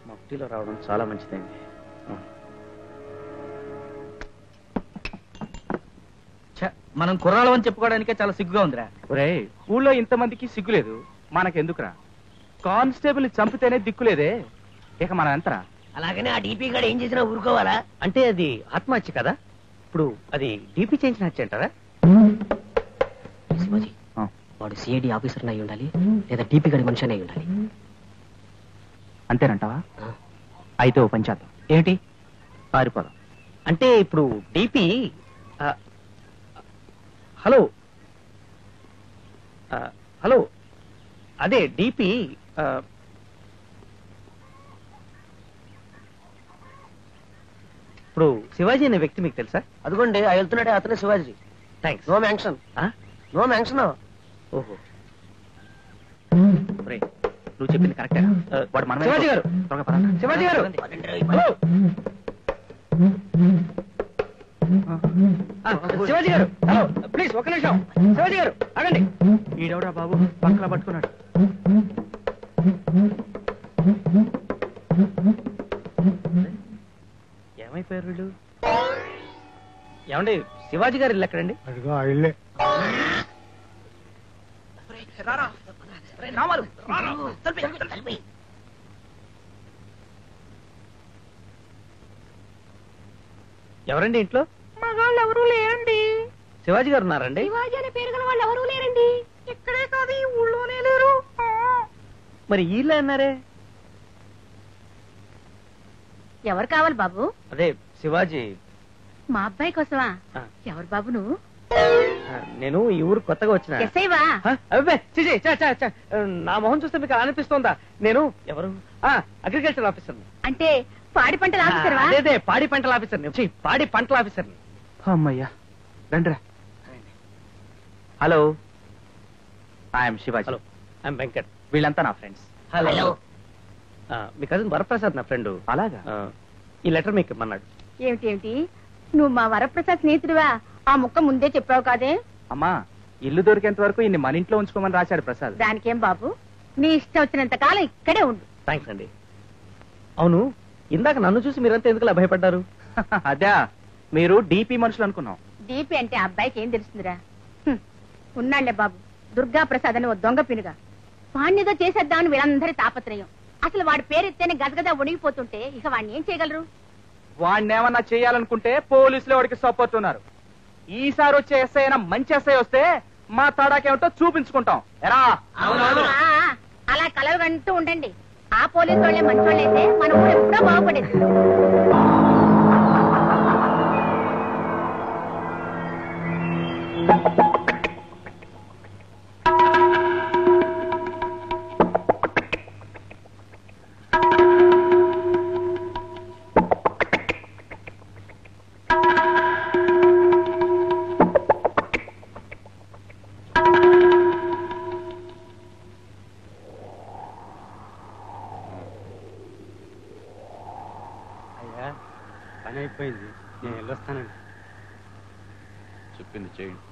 [SPEAKER 3] మట్టిలో రావడం చాలా మంచిదండి.
[SPEAKER 2] మనం కుర్రాళ్ళం అని చెప్పుకోవడానికే చాలా సిగ్గుగా ఉందిరా. ఒరే, ఊళ్ళో ఇంతమందికి సిగ్గులేదు, మనకెందుకురా? కానిస్టేబుల్ చంపితేనే దిక్కులేదే, ఇక మనం ఎంతరా?
[SPEAKER 7] అలాగనే ఆ డీపీ గడ ఏం చేసినా ఊరుకోవాలా?
[SPEAKER 3] అంటే అది ఆత్మహత్య కదా? ఇప్పుడు అది డీపీ చేయించిన హత్య అంటారా?
[SPEAKER 7] శివాజీ, వాడు సిఐడి ఆఫీసర్ అయి ఉండాలి, లేదా డీపీ గడి మనిషి అయి ఉండాలి.
[SPEAKER 2] అంతేనంటావా? అయితే ఓ పంచాయతం. ఏంటి? పారిపోదాం.
[SPEAKER 3] అంటే ఇప్పుడు డీపీ హలో హలో అదే డీపీ ఇప్పుడు శివాజీ అనే వ్యక్తి మీకు తెలుసా?
[SPEAKER 7] అదిగోండి ఆ వెళ్తున్నాడే అతనే Shivaji.
[SPEAKER 3] Thanks.
[SPEAKER 7] No mention. No mention.
[SPEAKER 3] ఓహో,
[SPEAKER 2] నువ్వు చెప్పింది కరెక్టే. వాడు మన
[SPEAKER 3] శివాజీ గారు, శివాజీ గారు, శివాజీ గారు, హలో ప్లీజ్ ఒక నిమిషం. శివాజీ గారు ఆగండి.
[SPEAKER 2] ఈడెవడా బాబు పక్కన పట్టుకున్నాడు?
[SPEAKER 3] ఏమైపోయారు వీళ్ళు? ఏమండి, శివాజీ గారు ఇల్లు ఎక్కడండి? ఎవరండి ఇంట్లో?
[SPEAKER 7] మగాళ్ళు ఎవరూ లేరండి.
[SPEAKER 3] శివాజీ గారు ఉన్నారండి?
[SPEAKER 7] శివాజీ అనే పేరు గల వాళ్ళు ఎవరూ లేరండి. ఇక్కడే కాదు, ఈ ఊళ్ళోనే లేరు.
[SPEAKER 3] మరి వీళ్ళే అన్నారే?
[SPEAKER 5] ఎవరు కావాలి బాబు?
[SPEAKER 3] అదే శివాజీ.
[SPEAKER 5] మా అబ్బాయి కోసమా?
[SPEAKER 3] ఆ.
[SPEAKER 5] ఎవరు బాబు నువ్వు?
[SPEAKER 3] నేను ఈ ఊరు కొత్తగా వచ్చిన.
[SPEAKER 5] ఎస్ఐవా?
[SPEAKER 3] నా మొహం చూస్తే మీకు అనిపిస్తోందా? నేను ఎవరు? Agriculture officer.
[SPEAKER 5] అంటే పాడి పంటల ఆఫీసర్వా?
[SPEAKER 3] అదే పాడి పంటల ఆఫీసర్. పాడి పంటల ఆఫీసర్.
[SPEAKER 2] అమ్మయ్యా, రండిరా. Hello, I'm Shivaji.
[SPEAKER 3] Hello, I'm Venkat.
[SPEAKER 2] వీళ్ళంతా నా ఫ్రెండ్స్.
[SPEAKER 3] హలో. మీ కజిన్ వరప్రసాద్ నా ఫ్రెండ్.
[SPEAKER 2] అలాగా?
[SPEAKER 3] ఈ లెటర్ మీకు ఇమ్మన్నాడు.
[SPEAKER 5] ఏమిటి నువ్వు మా వరప్రసాద్ స్నేహితుడివా? ఆ ముక్క ముందే చెప్పావు కాదే.
[SPEAKER 2] అమ్మా, ఇల్లు దొరికేంత వరకు ఇన్ని మన ఇంట్లో ఉంచుకోమని రాశాడు ప్రసాద్.
[SPEAKER 5] దానికేం బాబు, నీ ఇష్టం వచ్చినంత కాలం ఇక్కడే ఉండు.
[SPEAKER 3] థ్యాంక్స్ అండి. అవును, ఇందాక నన్ను చూసి మీరంతా ఎందుకు భయపడ్డారు?
[SPEAKER 2] అదే, మీరు డీపీ మనుషులు అనుకున్నాం.
[SPEAKER 5] డీపీ అంటే అబ్బాయికి ఏం తెలుస్తుందిరా? ఉన్నాళ్లే బాబు, దుర్గా ప్రసాద్ అని ఓ దొంగ పినుగా. వాణ్ణిదో చేసేద్దామని వీళ్ళందరి తాపత్రయం. అసలు వాడి పేరెత్తేనే గదగదా వణిగిపోతుంటే ఇక వాడిని ఏం చేయగలరు?
[SPEAKER 2] వాడిని ఏమన్నా చేయాలనుకుంటే పోలీసులు వాడికి సపోర్ట్ ఉన్నారు. ఈసారి వచ్చే ఎస్ఐ అయినా మంచి ఎస్ఐ వస్తే మా తడాకేమిటో చూపించుకుంటాం. ఎరా
[SPEAKER 5] అలా కలవగంటూ ఉండండి. ఆ పోలీసు వాళ్ళే మంచోళ్ళైతే మన ఊరు ఎప్పుడో బాగుపడేది.
[SPEAKER 2] పని అయిపోయింది, నేను వెళ్ళొస్తానండి.
[SPEAKER 1] చెప్పింది చేయండి.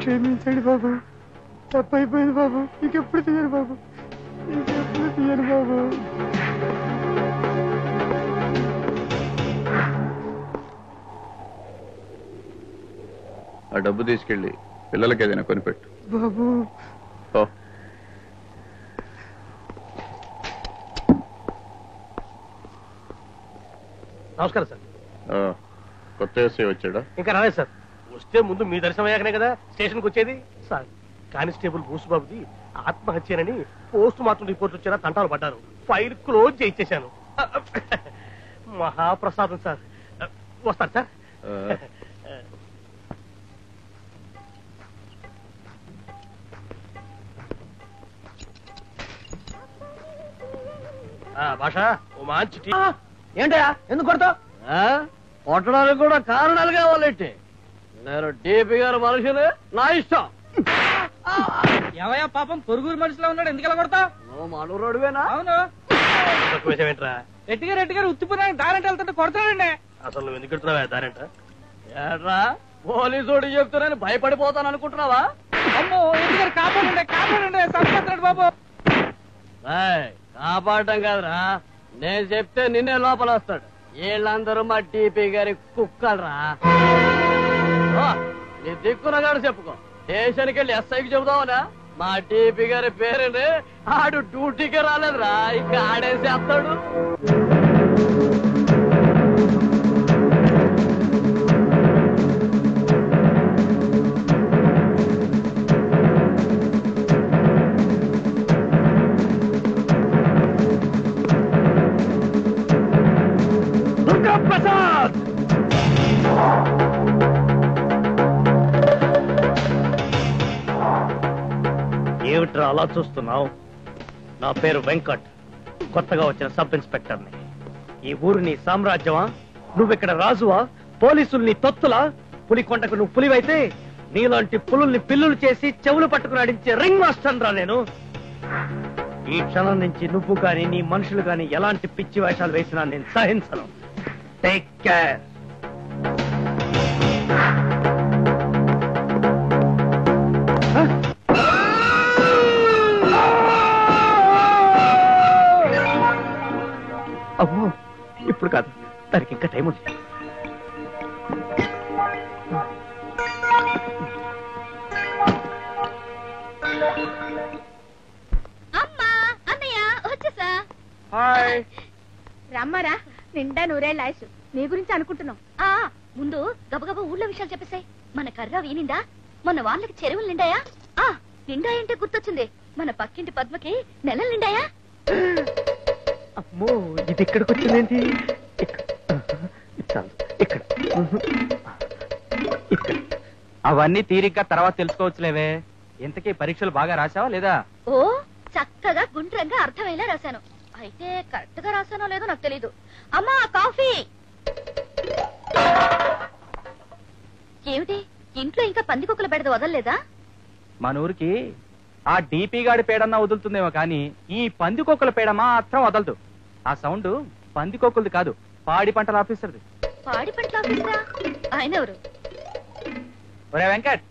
[SPEAKER 9] క్షమించండి బాబు, తప్పైపోయింది బాబు. ఇంకెప్పుడు తీయను బాబు, ఇంకెప్పుడు తీయను బాబు.
[SPEAKER 1] ఆ డబ్బు తీసుకెళ్ళి పిల్లలకి ఏదైనా కొనిపెట్టు
[SPEAKER 9] బాబు.
[SPEAKER 3] నమస్కారం సార్.
[SPEAKER 1] కొత్త ఎస్ఐ వచ్చాడా?
[SPEAKER 3] ఇంకా రాలేదు సార్. వస్తే ముందు మీ దర్శనం అయ్యాకనే కదా స్టేషన్కి వచ్చేది. సార్, కానిస్టేబుల్ బూసుబాబుది ఆత్మహత్యనని పోస్ట్ మార్టం రిపోర్ట్ వచ్చేలా తంటాలు పడ్డారు. ఫైల్ క్లోజ్ చేయించేశాను. మహాప్రసాదం సార్. వస్తారు సార్. భాష ఓ మంచి
[SPEAKER 2] ఏంటయా ఎందుకు కొడతావు?
[SPEAKER 3] కొట్టడానికి కూడా కారణాలు కావాలంటే నేను డీపీ గారు మనుషులు, నా ఇష్టం.
[SPEAKER 2] ఏమయ్యా పాపం పొరుగురు మనిషిలో ఉన్నాడు, ఎందుకు ఎలా కొడతావు?
[SPEAKER 3] నువ్వు మనూరోడువేనా?
[SPEAKER 2] అవును.
[SPEAKER 3] విషయమేంట్రా?
[SPEAKER 2] రెడ్డిగారు ఉత్తిపోయిన దారంటే వెళ్తుంటే కొడతాడండి.
[SPEAKER 3] అసలు నువ్వు ఎందుకు ఎడుతున్నావా దారంట? ఏట్రా, పోలీసుడు చెప్తున్నాను భయపడిపోతాను అనుకుంటున్నావా?
[SPEAKER 2] అమ్మో, రెడ్డిగారు కాపాడండి సంపత్రాడు బాబు.
[SPEAKER 3] కాపాడటం కాదురా, నేను చెప్తే నిన్నే లోపల వస్తాడు. వీళ్ళందరూ మా డీపీ గారి కుక్కలరా. నీ దిక్కునగాడు చెప్పుకో. స్టేషన్కి వెళ్ళి ఎస్ఐకి చెబుదామనా? మా డీపీ గారి పేరుని ఆడు డ్యూటీకి రాలేదురా, ఇంకా ఆడేసి చేస్తాడు. ప్రసాద్, ఏమిట్రా అలా చూస్తున్నావు? నా పేరు వెంకట్, కొత్తగా వచ్చిన సబ్ ఇన్స్పెక్టర్ని. ఈ ఊరు నీ సామ్రాజ్యమా? నువ్విక్కడ రాజువా? పోలీసుల్ని తొత్తులా? పులికొండకు నువ్వు పులివైతే నీలాంటి పులుల్ని పిల్లులు చేసి చెవులు పట్టుకుని ఆడించే రింగ్ మాస్టర్ రా నేను. ఈ క్షణం నుంచి నువ్వు గాని నీ మనుషులు గాని ఎలాంటి పిచ్చి వేషాలు వేసినా నేను సహించను. Take care. అమ్మో, ఇప్పుడు కాదు, దానికి ఇంకా టైం ఉంది.
[SPEAKER 5] అమ్మా, అన్నయ్య వచ్చేసా.
[SPEAKER 3] హాయ్.
[SPEAKER 5] రమ్మారా నిండా నూరేళ్ళ ఆయుసు నీ గురించి అనుకుంటున్నాం. ముందు గబగబా ఊళ్ళో విషయాలు చెప్పేసాయి. మన కర్ర వీనిందా? మొన్న వాళ్ళకి చెరువులు నిండాయా? నిండాయంటే గుర్తొచ్చింది, మన పక్కింటి పద్మకి నెలలు నిండాయా?
[SPEAKER 3] అమ్మో, ఇది ఇక్కడికి వచ్చిందేంటి? ఇక్కడ
[SPEAKER 2] అవన్నీ తీరిగ్గా తర్వాత తెలుసుకోవచ్చులేవే. ఇంతకీ పరీక్షలు బాగా రాసావా లేదా?
[SPEAKER 5] ఓ చక్కగా గుండ్రంగా అర్థమయ్యేలా రాశాను. అయితే కరెక్ట్ గా రాశానో లేదో నాకు తెలీదు. అమ్మా కాఫీ. ఏమిటి ఇంట్లో ఇంకా పందికొక్కుల బెడద వదలలేదా?
[SPEAKER 2] మన ఊరికి ఆ డీపీ గాడి పేడన్నా వదులుతుందేమో కానీ ఈ పందికొక్కుల పేడ మాత్రం వదలదు. ఆ సౌండ్ పందికొక్కులది కాదు, పాడి పంటల ఆఫీసర్ది.
[SPEAKER 5] పాడి పంటల ఆఫీసరా? ఆయన ఎవరు?
[SPEAKER 2] ఒరే వెంకట్,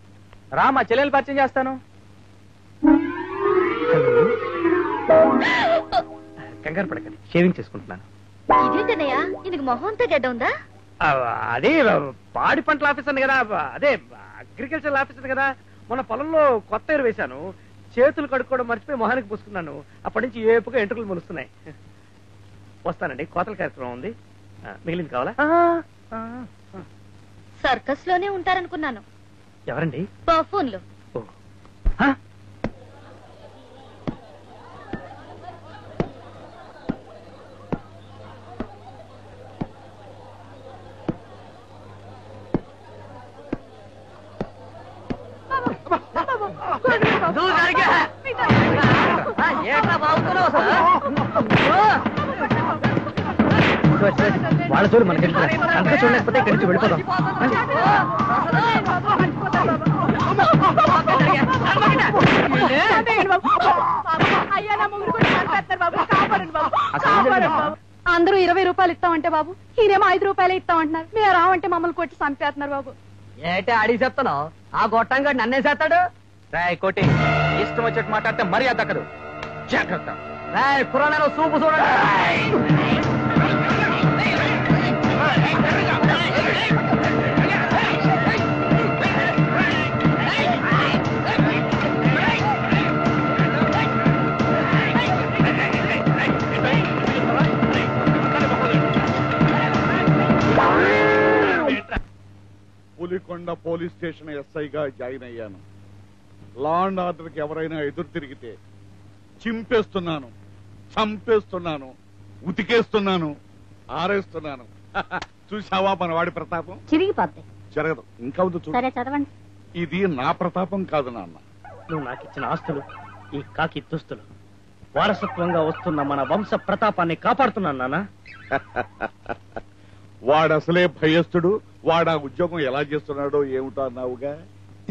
[SPEAKER 2] రా మా చెల్లెలు పరిచయం చేస్తాను.
[SPEAKER 3] కంగారు పడకండి, షేవింగ్ చేసుకుంటున్నాను.
[SPEAKER 5] ఇదేంటన్నయ్యా, ఈయనకి మొహం అంతా గడ్డ ఉందా?
[SPEAKER 3] అదే పాడి పంటల ఆఫీసర్ కదా, అదే అగ్రికల్చర్ ఆఫీసర్ కదా. మన పొలంలో కొత్త ఎరువు వేశాను, చేతులు కడుక్కోవడం మర్చిపోయి మొహానికి పూసుకున్నాను. అప్పటి నుంచి ఏపుగా ఎంట్రుకలు మొలుస్తున్నాయి. వస్తానండి, కోతల కార్యక్రమం ఉంది. మిగిలింది కావాలా?
[SPEAKER 5] సర్కస్ లోనే ఉంటారనుకున్నాను.
[SPEAKER 3] ఎవరండి?
[SPEAKER 5] పర్ఫూన్లు.
[SPEAKER 3] వాళ్ళ చూడు మనకి అంత చూడలేకపోతే ఇక్కడి నుంచి వెళ్ళిపోదాం.
[SPEAKER 10] అందరూ 20 రూపాయలు ఇస్తామంటే బాబు, ఈయనేమో 5 రూపాయలే ఇస్తామంటున్నారు. మీరు రావంటే మమ్మల్ని కొట్టి చంపేస్తున్నారు బాబు.
[SPEAKER 3] ఏటే అడిగి చెప్తున్నావు? ఆ గొట్టంగా నన్నే చేస్తాడు.
[SPEAKER 2] రాయ్ కోటి, ఇష్టం వచ్చేట్టు మాట్లాడితే మర్యాద దక్కదు. జాగ్రత్త.
[SPEAKER 3] రాయ్ పురాణాలు చూపు చూడండి.
[SPEAKER 4] పులికొండ పోలీస్ స్టేషన్ ఎస్ఐగా జాయిన్ అయ్యాను. లా అండ్ ఆర్డర్కి ఎవరైనా ఎదురు తిరిగితే చింపేస్తున్నాను, చంపేస్తున్నాను, ఉతికేస్తున్నాను, ఆరేస్తున్నాను. చూసావా మన వాడి ప్రతాపం?
[SPEAKER 5] చిరిగిపోద్ది.
[SPEAKER 4] జరగదు, ఇంకా ఉంది చూడు.
[SPEAKER 5] సరే చదవండి.
[SPEAKER 4] ఇది నా ప్రతాపం కాదు నాన్న.
[SPEAKER 3] నువ్వు నాకు ఇచ్చిన ఆస్తులు, ఈ కాకి దుస్తులు వారసత్వంగా వస్తున్న మన వంశ ప్రతాపాన్ని కాపాడుతున్నాను నాన్న.
[SPEAKER 4] వాడసలే భయస్థుడు. వాడు ఆ ఉద్యోగం ఎలా చేస్తున్నాడో ఏమిటో అన్నావుగా,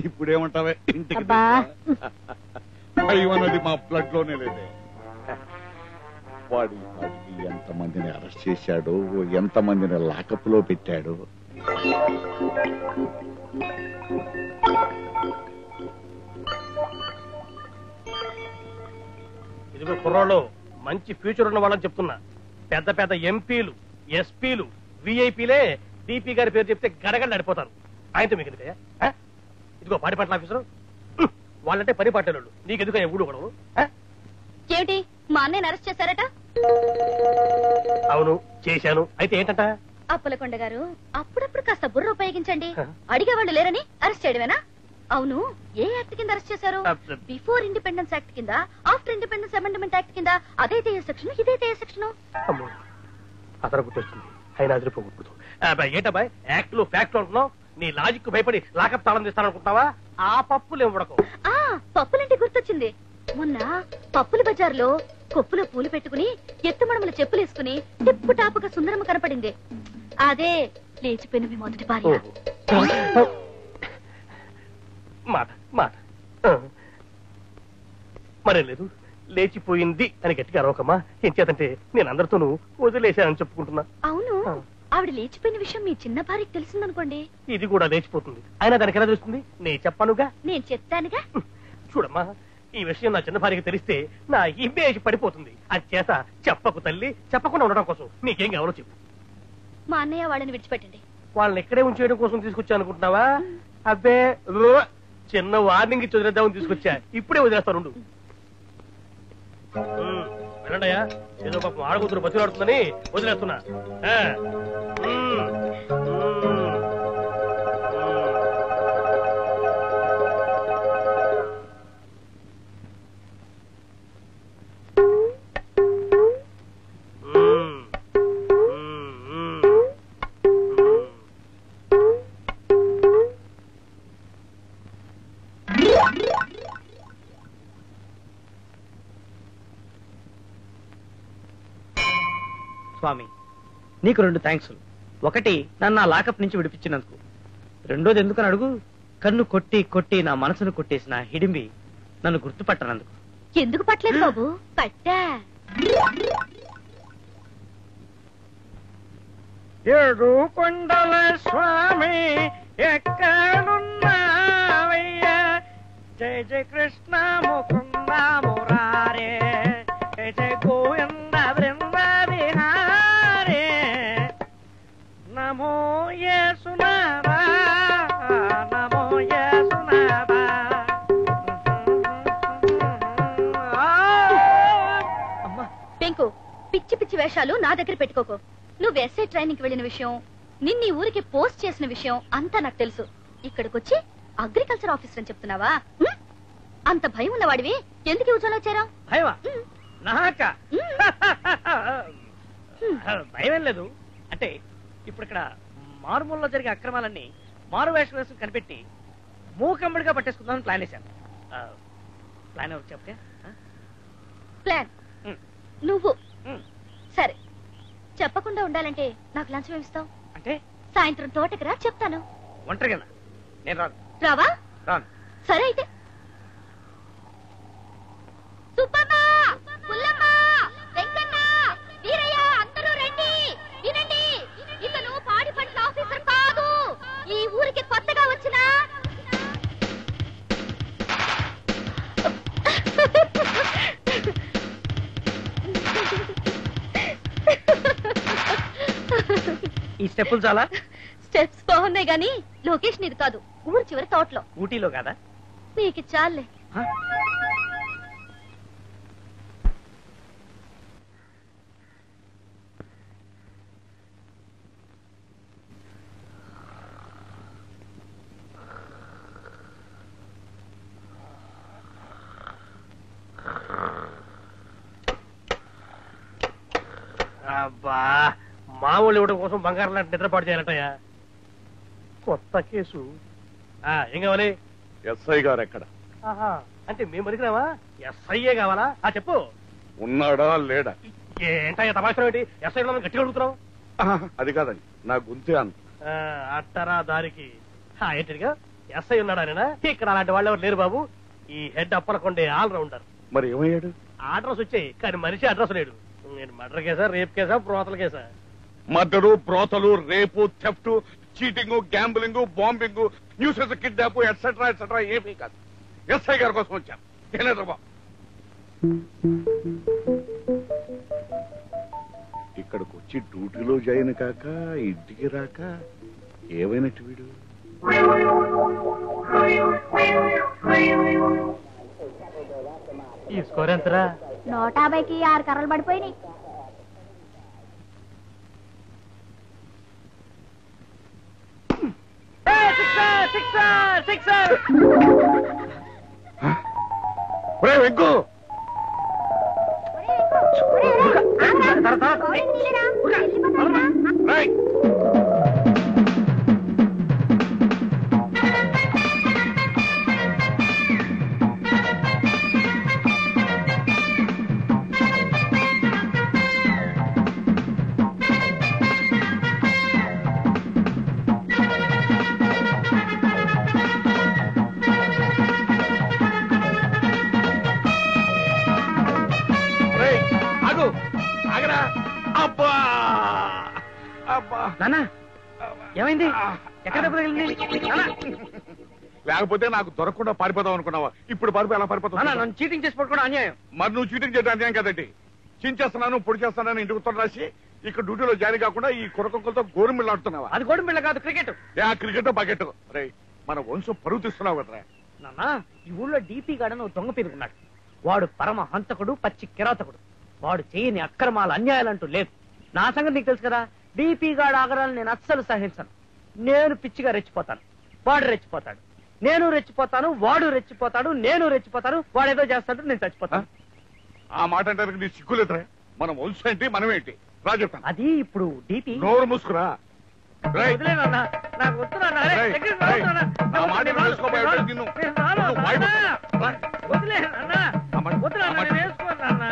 [SPEAKER 4] ఇప్పుడేమంటావే? ఇంటికి భయం అన్నది మా బ్లడ్ లోనే లేదే. వాడి ఎంతమందిని అరెస్ట్ చేశాడో, ఎంతమందిని లాకప్ లో పెట్టాడో.
[SPEAKER 11] ఇదిగో కుర్రోళ్ళు, మంచి ఫ్యూచర్ ఉన్న వాళ్ళని చెప్తున్నా. పెద్ద పెద్ద ఎంపీలు, ఎస్పీలు, విఐపీలే డిపి గారి పేరు చెప్తే గడగడ నడిపోతారు. ఆయనతో మీకు ఎందుకయ్యా? ఇదిగో పాడి పట్ల ఆఫీసరు, వాళ్ళంటే పని పట్టేవాళ్ళు. నీకెందుకు ఊడు గొడవలు?
[SPEAKER 5] ఏమిటి మా అన్నయ్యని అరెస్ట్ చేశారట?
[SPEAKER 11] అవును చేశాను. అయితే ఏంటంట?
[SPEAKER 5] అప్పలకొండ గారు, అప్పుడప్పుడు కాస్త బుర్ర ఉపయోగించండి. అడిగేవాళ్ళు లేరని అరెస్ట్ చేయడమేనా? అవును, ఏ యాక్ట్ కింద అరెస్ట్ చేశారు? బిఫోర్ ఇండిపెండెన్స్ యాక్ట్ కింద, ఆఫ్టర్ ఇండిపెండెన్స్ అమెండ్మెంట్ యాక్ట్ కింద. అదైతే ఏ సెక్షన్, ఇదైతే ఏ సెక్షన్?
[SPEAKER 11] అమ్మో, అతను గుర్తొస్తుంది. అయినా అదిరిపోకూడదు. ఏంటబ్బాయి యాక్ట్ లో ఫ్యాక్ట్ అనుకున్నావు? నీ లాజిక్ భయపడి లాకప్ తాళం తీస్తాననుకుంటున్నావా? ఆ పప్పులు ఉడకవు.
[SPEAKER 5] పప్పులంటే గుర్తొచ్చింది. మొన్న పప్పుల బజార్లో కొప్పులో పూలు పెట్టుకుని ఎత్తుమడమల చెప్పులు వేసుకుని టిప్పు టాపుగా సుందరమ్మ కనపడింది. అదే లేచిపోయిన మీ మొదటి భార్య.
[SPEAKER 11] మాట మాట మరేం లేదు, లేచిపోయింది అని గట్టిగా అరవకమ్మా. ఏం చేతంటే నేను అందరితోనూ వదిలేశానని చెప్పుకుంటున్నా.
[SPEAKER 5] అవును, ఆవిడ లేచిపోయిన విషయం మీ చిన్న భార్యకి తెలిసిందనుకోండి.
[SPEAKER 11] ఇది కూడా లేచిపోతుంది. అయినా దానికి ఎలా తెలుస్తుంది? నేను చెప్పానుగా.
[SPEAKER 5] నేను చెప్తానుగా.
[SPEAKER 11] చూడమ్మా, ఈ విషయం నా చిన్న భార్యకి తెలిస్తే నా ఇమేజ్ పడిపోతుంది. అది చేత చెప్పకు తల్లి. చెప్పకుండా ఉండడం కోసం నీకేం కావాలో చెప్పు.
[SPEAKER 5] మా అన్నయ్య వాళ్ళని విడిచిపెట్టండి.
[SPEAKER 11] వాళ్ళని ఇక్కడే ఉంచేయడం కోసం తీసుకొచ్చా అనుకుంటున్నావా? అబ్బే, చిన్న వార్నింగ్ ఇచ్చి వదిలేద్దామని తీసుకొచ్చా. ఇప్పుడే వదిలేస్తాను. వెళ్ళండియా, ఏదో పాపం ఆడకూతురు బతులాడుతుందని వదిలేస్తున్నా.
[SPEAKER 3] స్వామి, నీకు 2 థ్యాంక్స్. ఒకటి, నన్ను ఆ లాకప్ నుంచి విడిపించినందుకు. రెండోది ఎందుకని అడుగు, కన్ను కొట్టి కొట్టి నా మనసును కొట్టేసిన హిడింబి నన్ను గుర్తుపట్టనందుకు.
[SPEAKER 5] ఎందుకు పట్టలేదు బాబు? పట్టా.
[SPEAKER 3] 7 కొండల స్వామి ఎక్కడున్నావయ్యా, జయ జయ కృష్ణ ముకుంద మురారే, జయ జయ గోవింద బృంద విహారే, నమో యేసునాథా, నమో యేసునాథా.
[SPEAKER 5] పెంకు, పిచ్చి పిచ్చి వేషాలు నా దగ్గర పెట్టుకోకు. నువ్వు ఎస్ఐ ట్రైనింగ్ వెళ్ళిన విషయం, నిన్ను ఊరికి పోస్ట్ చేసిన విషయం అంతా నాకు తెలుసు. ఇక్కడికొచ్చి అగ్రికల్చర్ ఆఫీసర్ అని చెప్తున్నావా? అంత భయం ఉన్నవాడివి ఎందుకు ఉద్యోగంలో చేరావు?
[SPEAKER 3] భయమా? నాక భయం లేదు. అంటే ఇప్పుడు ఇక్కడ మారుమూలలో జరిగే అక్రమాలన్నీ మారు వేషం వేసుకుని కనిపెట్టి మూకమ్మడిగా పట్టేసుకుందామని ప్లాన్ వేశాను. ప్లాన్ ఎవరు చెప్తే?
[SPEAKER 5] ప్లాన్ నువ్వు. సరే, చెప్పకుండా ఉండాలంటే నాకు లంచం ఏమిస్తావు?
[SPEAKER 3] అంటే
[SPEAKER 5] సాయంత్రం తోటకి రా, చెప్తాను.
[SPEAKER 3] ఒంటరిగా నేను రాను.
[SPEAKER 5] రావా?
[SPEAKER 3] రాను.
[SPEAKER 5] సరే అయితే. సుబ్బమ్మ, పుల్లమ్మ, వెంకన్న, వీరయ్య, అందరూ రండి. వినండి, ఇతను పాడి పంటల ఆఫీసర్ కాదు, ఈ ఊరికి కొత్తగా వచ్చిన
[SPEAKER 3] ఈ స్టెప్పులు చాలా.
[SPEAKER 5] స్టెప్స్ బాగున్నాయి గాని లొకేషన్ ఇది కాదు, ఊరు చివరి తోటలో.
[SPEAKER 3] ఊటీలో కాదా?
[SPEAKER 5] నీకు చాలే.
[SPEAKER 11] అబ్బా, మామూలు ఇవ్వడం కోసం బంగారం లాంటి నిద్రపాటు చేయాలంటయ్యా. కొత్త కేసు. ఏం కావాలి?
[SPEAKER 4] ఎస్ఐ గారు ఎక్కడ?
[SPEAKER 11] అంటే మేము అడిగినావా? ఎస్ఐఏ కావాలా? చెప్పు.
[SPEAKER 4] ఉన్నాడా లేడా?
[SPEAKER 11] ఏంటయ్యా తమాషా ఏంటి? ఎస్ఐ గట్టిగా అడుగుతున్నావు.
[SPEAKER 4] అది కాదండి, నా గుంతే అంత.
[SPEAKER 11] అట్టరా దారికి. ఏంటిగా ఎస్ఐ ఉన్నాడా? ఇక్కడ అలాంటి వాళ్ళు ఎవరు లేరు బాబు. ఈ హెడ్ అప్పలకొండే ఆల్ రౌండర్.
[SPEAKER 4] మరి ఏమయ్యాడు?
[SPEAKER 11] అడ్రస్ వచ్చాయి కానీ మనిషి అడ్రస్ లేడు. నేను మర్డర్ కేసా, రేప్ కేసా, ప్రోతల కేసా?
[SPEAKER 4] మర్డరు, ప్రోతలు, rape, theft, cheating, gambling, bombing, nuisances, kidnap, etcetera etcetera ఏమీ కాదు. ఎస్ఐ గారి కోసం వచ్చాను. ఏలేదా బాబు? ఇక్కడికి వచ్చి డ్యూటీలో జాయిన్ కాక ఇంటికి రాక ఏమైనట్టు వీడు?
[SPEAKER 6] ఈ స్కోర్ ఎంతరా?
[SPEAKER 5] 150కి 6 కర్రలు పడిపోయినాయి.
[SPEAKER 4] వెంకు,
[SPEAKER 3] నానా ఏమైంది? ఎక్కడ తగిలింది?
[SPEAKER 4] లేకపోతే నాకు దొరకకుండా పారిపోదాం అనుకున్నావా? ఇప్పుడు పారిపో ఎలా పారిపోతావు?
[SPEAKER 3] నన్ను చీటింగ్ చేసి పట్టుకోవడం అన్యాయం.
[SPEAKER 4] మరి నువ్వు చీటింగ్ చేయడం అన్యాయం కదండి. చించేస్తున్నాను, పొడి చేస్తున్నాను ఇంటికి ఉత్తరం రాసి ఇక్కడ డ్యూటీలో జాయిన్ కాకుండా ఈ కురకొక్కలతో గోరుమిళ్ళు ఆడుతున్నావా?
[SPEAKER 3] అది గోరుమిళ్ళ కాదు, క్రికెట్.
[SPEAKER 4] Cricket bucket. రే, మన వంశం పరువు తీస్తున్నావు కదరా.
[SPEAKER 3] నాన్న, ఈ ఊళ్ళో డీపీ గాడని దొంగ పేరుకున్నాడు. వాడు పరమ హంతకుడు, పచ్చి కిరాతకుడు. వాడు చేయని అక్రమాలు అన్యాయాలంటూ లేదు. నా సంగతి నీకు తెలుసు కదా. డీపీ గాడు ఆగరాలు నేను అస్సలు సహించను. నేను పిచ్చిగా రెచ్చిపోతాను, వాడు రెచ్చిపోతాడు. నేను రెచ్చిపోతాను, వాడు రెచ్చిపోతాడు. నేను రెచ్చిపోతాను, వాడేదో చేస్తాడు, నేను చచ్చిపోతాను.
[SPEAKER 4] ఆ మాట అంటే నీ సిగ్గులేదురా. మనం వంశం ఏంటి, మనమేంటి రా చెప్తాను.
[SPEAKER 3] అది ఇప్పుడు డీపీ.
[SPEAKER 4] నోరు మూసుకురా.
[SPEAKER 3] వదిలేనన్నా, నాకు వద్దునన్నా.
[SPEAKER 4] రేయ్, రేయ్, నా మాట వేసుకోబోయాడు నిన్ను. నువ్వు భయపడు. రా.
[SPEAKER 3] వదిలేనన్నా, వద్దునన్నా, నేను వేసుకోనన్నా.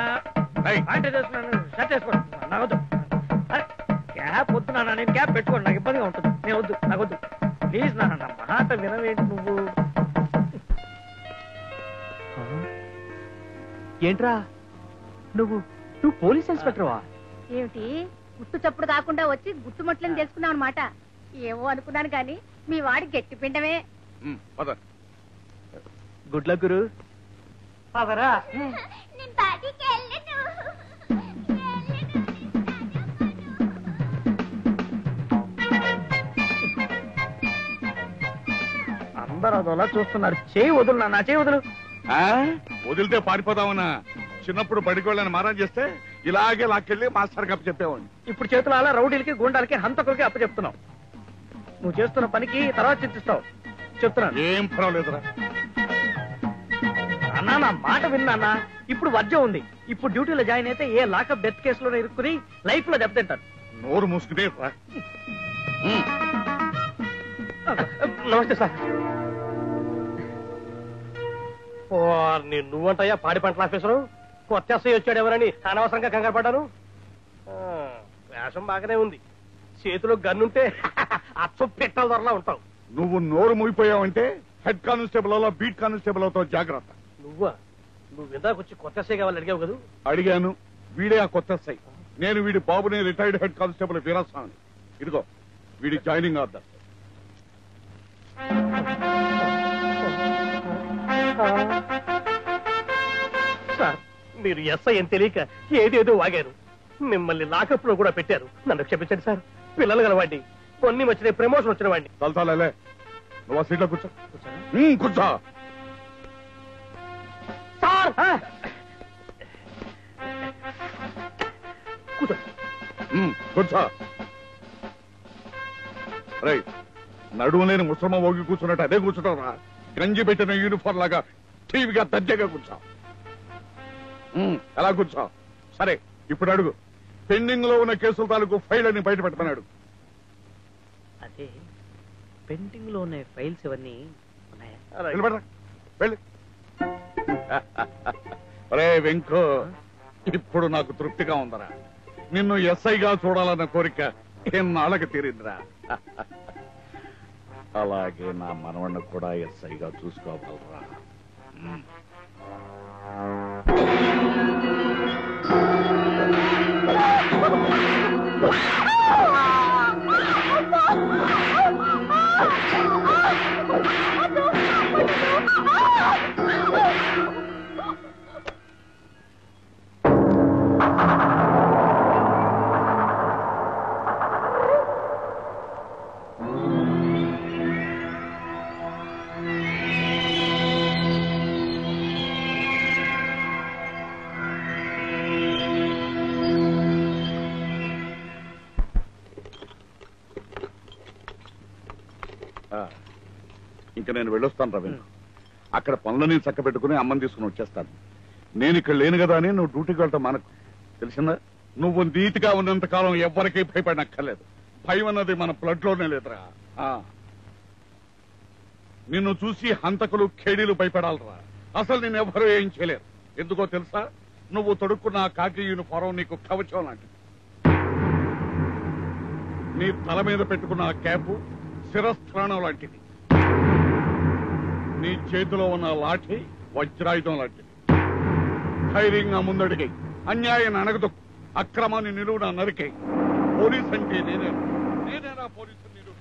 [SPEAKER 3] ప్యాంట్ వేసుకున్నాను, షర్ట్ వేసుకున్నాను, నాకు వద్దు. క్యాప్ వద్దునన్నా, నేను క్యాప్ పెట్టుకోండి, నాకు ఇబ్బందిగా ఉంటుంది. నేను వద్దు, నాకు వద్దు. ప్లీజ్ నాన్న, మాట వినవేంటి నువ్వు?
[SPEAKER 6] ఏంట్రా నువ్వు పోలీస్ ఇన్స్పెక్టర్వా?
[SPEAKER 10] ఏమిటి గుట్టు చప్పుడు కాకుండా వచ్చి గుట్టుమట్లని తెలుసుకున్నాం అనమాట. ఏమో అనుకున్నాను కానీ మీ వాడి గట్టి పిండమే.
[SPEAKER 6] గుడ్ లక్ గురు.
[SPEAKER 3] పదరా. అందరూ అదోలా చూస్తున్నారు. చేయి వదులు నాన్న, చేయి వదులు.
[SPEAKER 4] వదిలితే పారిపోదామన్నా. చిన్నప్పుడు బడికి వెళ్ళని మారం చేస్తే ఇలాగే లాక్కెళ్ళి మాస్టర్ కప్పు చెప్పేవాడిని.
[SPEAKER 3] ఇప్పుడు చేతులు అలా రౌడీలకి, గుండాలకి, హంతకులకి అప్పచెప్తున్నావు. నువ్వు చేస్తున్న పనికి తర్వాత చింతిస్తావు. చెప్తున్నాను.
[SPEAKER 4] ఏం పర్వాలేదురా
[SPEAKER 3] అన్నా, నా మాట విన్నా. ఇప్పుడు వర్జం ఉంది. ఇప్పుడు డ్యూటీలో జాయిన్ అయితే ఏ లాకప్ డెత్ కేసులో ఇరుక్కుని లైఫ్ లో దెబ్బతింటారు.
[SPEAKER 4] నోరు మూసుకునే రా.
[SPEAKER 3] నమస్తే సార్.
[SPEAKER 11] నువ్వంటయ్యా పాడి పంటల ఆఫీసరు? కొత్త ఎస్ఐ వచ్చాడు ఎవరని అనవసరంగా కంగారు పడ్డాను. వేషం బాగానే ఉంది. చేతిలో గన్నుంటే అచ్చం పెట్టల ధరలా ఉంటావు.
[SPEAKER 4] నువ్వు నోరు మూగిపోయావంటే హెడ్ కానిస్టేబుల్ అలా బీట్ కానిస్టేబుల్ అవుతావు, జాగ్రత్త.
[SPEAKER 11] నువ్వు ఇందాక వచ్చి కొత్త ఎస్ఐ కావాలి అడిగావు కదా?
[SPEAKER 4] అడిగాను. వీడే ఆ కొత్త ఎస్ఐ. నేను వీడి బాబుని, రిటైర్డ్ హెడ్ కానిస్టేబుల్ వీరాస్వామి. ఇదిగో వీడి జాయినింగ్ ఆర్డర్.
[SPEAKER 11] సార్, మీరు ఎస్ఐ అని తెలియక ఏదేదో వాగారు. మిమ్మల్ని లాకప్ లో కూడా పెట్టారు. నన్ను క్షమించండి సార్. పిల్లలు గలవాడిని, కొన్ని వచ్చిన ప్రమోషన్ వచ్చిన వాడిని.
[SPEAKER 4] తలసాలే, నువ్వు ఆ సీట్లో కూర్చో. కూర్చో
[SPEAKER 11] సార్.
[SPEAKER 4] కూర్చో. రై, నడుము లేని ముసలమ్మ ఓగి కూర్చున్నట్టు అదే కూర్చుంటారా? గంజి పెట్టిన యూనిఫామ్ లాగా టీవీగా దర్జాగా కూర్చో. ఎలా కూర్చో? సరే, ఇప్పుడు అడుగు. పెండింగ్ లో ఉన్న కేసుల తాలూకు ఫైల్ అని బయట పెడతాడు.
[SPEAKER 3] అదే పెండింగ్ లో ఉన్న ఫైల్స్ ఇవన్నీ
[SPEAKER 4] వెళ్ళి. అరే వెంకో, ఇప్పుడు నాకు తృప్తిగా ఉందరా. నిన్ను ఎస్ఐగా చూడాలన్న కోరిక ఎన్నాళ్ళకి తీరిందిరా. అలాగే నా మనవణ్ణి కూడా ఎస్ఐగా చూసుకోగలరా. ఇంకా నేను వెళ్ళొస్తాను రవి. అక్కడ పనులని చక్క పెట్టుకుని అమ్మని తీసుకుని వచ్చేస్తాను. నేను ఇక్కడ లేను కదా అని నువ్వు డ్యూటీకి వెళ్తాం మనకు తెలిసిందా? నువ్వు నీతిగా ఉన్నంత కాలం ఎవరికీ భయపడనక్కర్లేదు. భయం అన్నది మన బ్లడ్ లోనే లేదురా. నిన్ను చూసి హంతకులు, ఖేడీలు భయపడాలరా. అసలు నేను ఎవరూ ఏం చేయలేరు. ఎందుకో తెలుసా? నువ్వు తొడుక్కున్న కాకి యూనిఫారం నీకు కవచం లాంటిది. నీ తల మీద పెట్టుకున్న ఆ క్యాపు శిరస్థానం లాంటిది. నీ చేతిలో ఉన్న లాఠీ వజ్రాయుధం లాంటిది. ధైర్యంగా ముందడిగి అన్యాయాన్ని అణగదొక్కు, అక్రమాన్ని నిలువున నరికే. పోలీస్ అంటే నేనేనా పోలీసు నిలువు.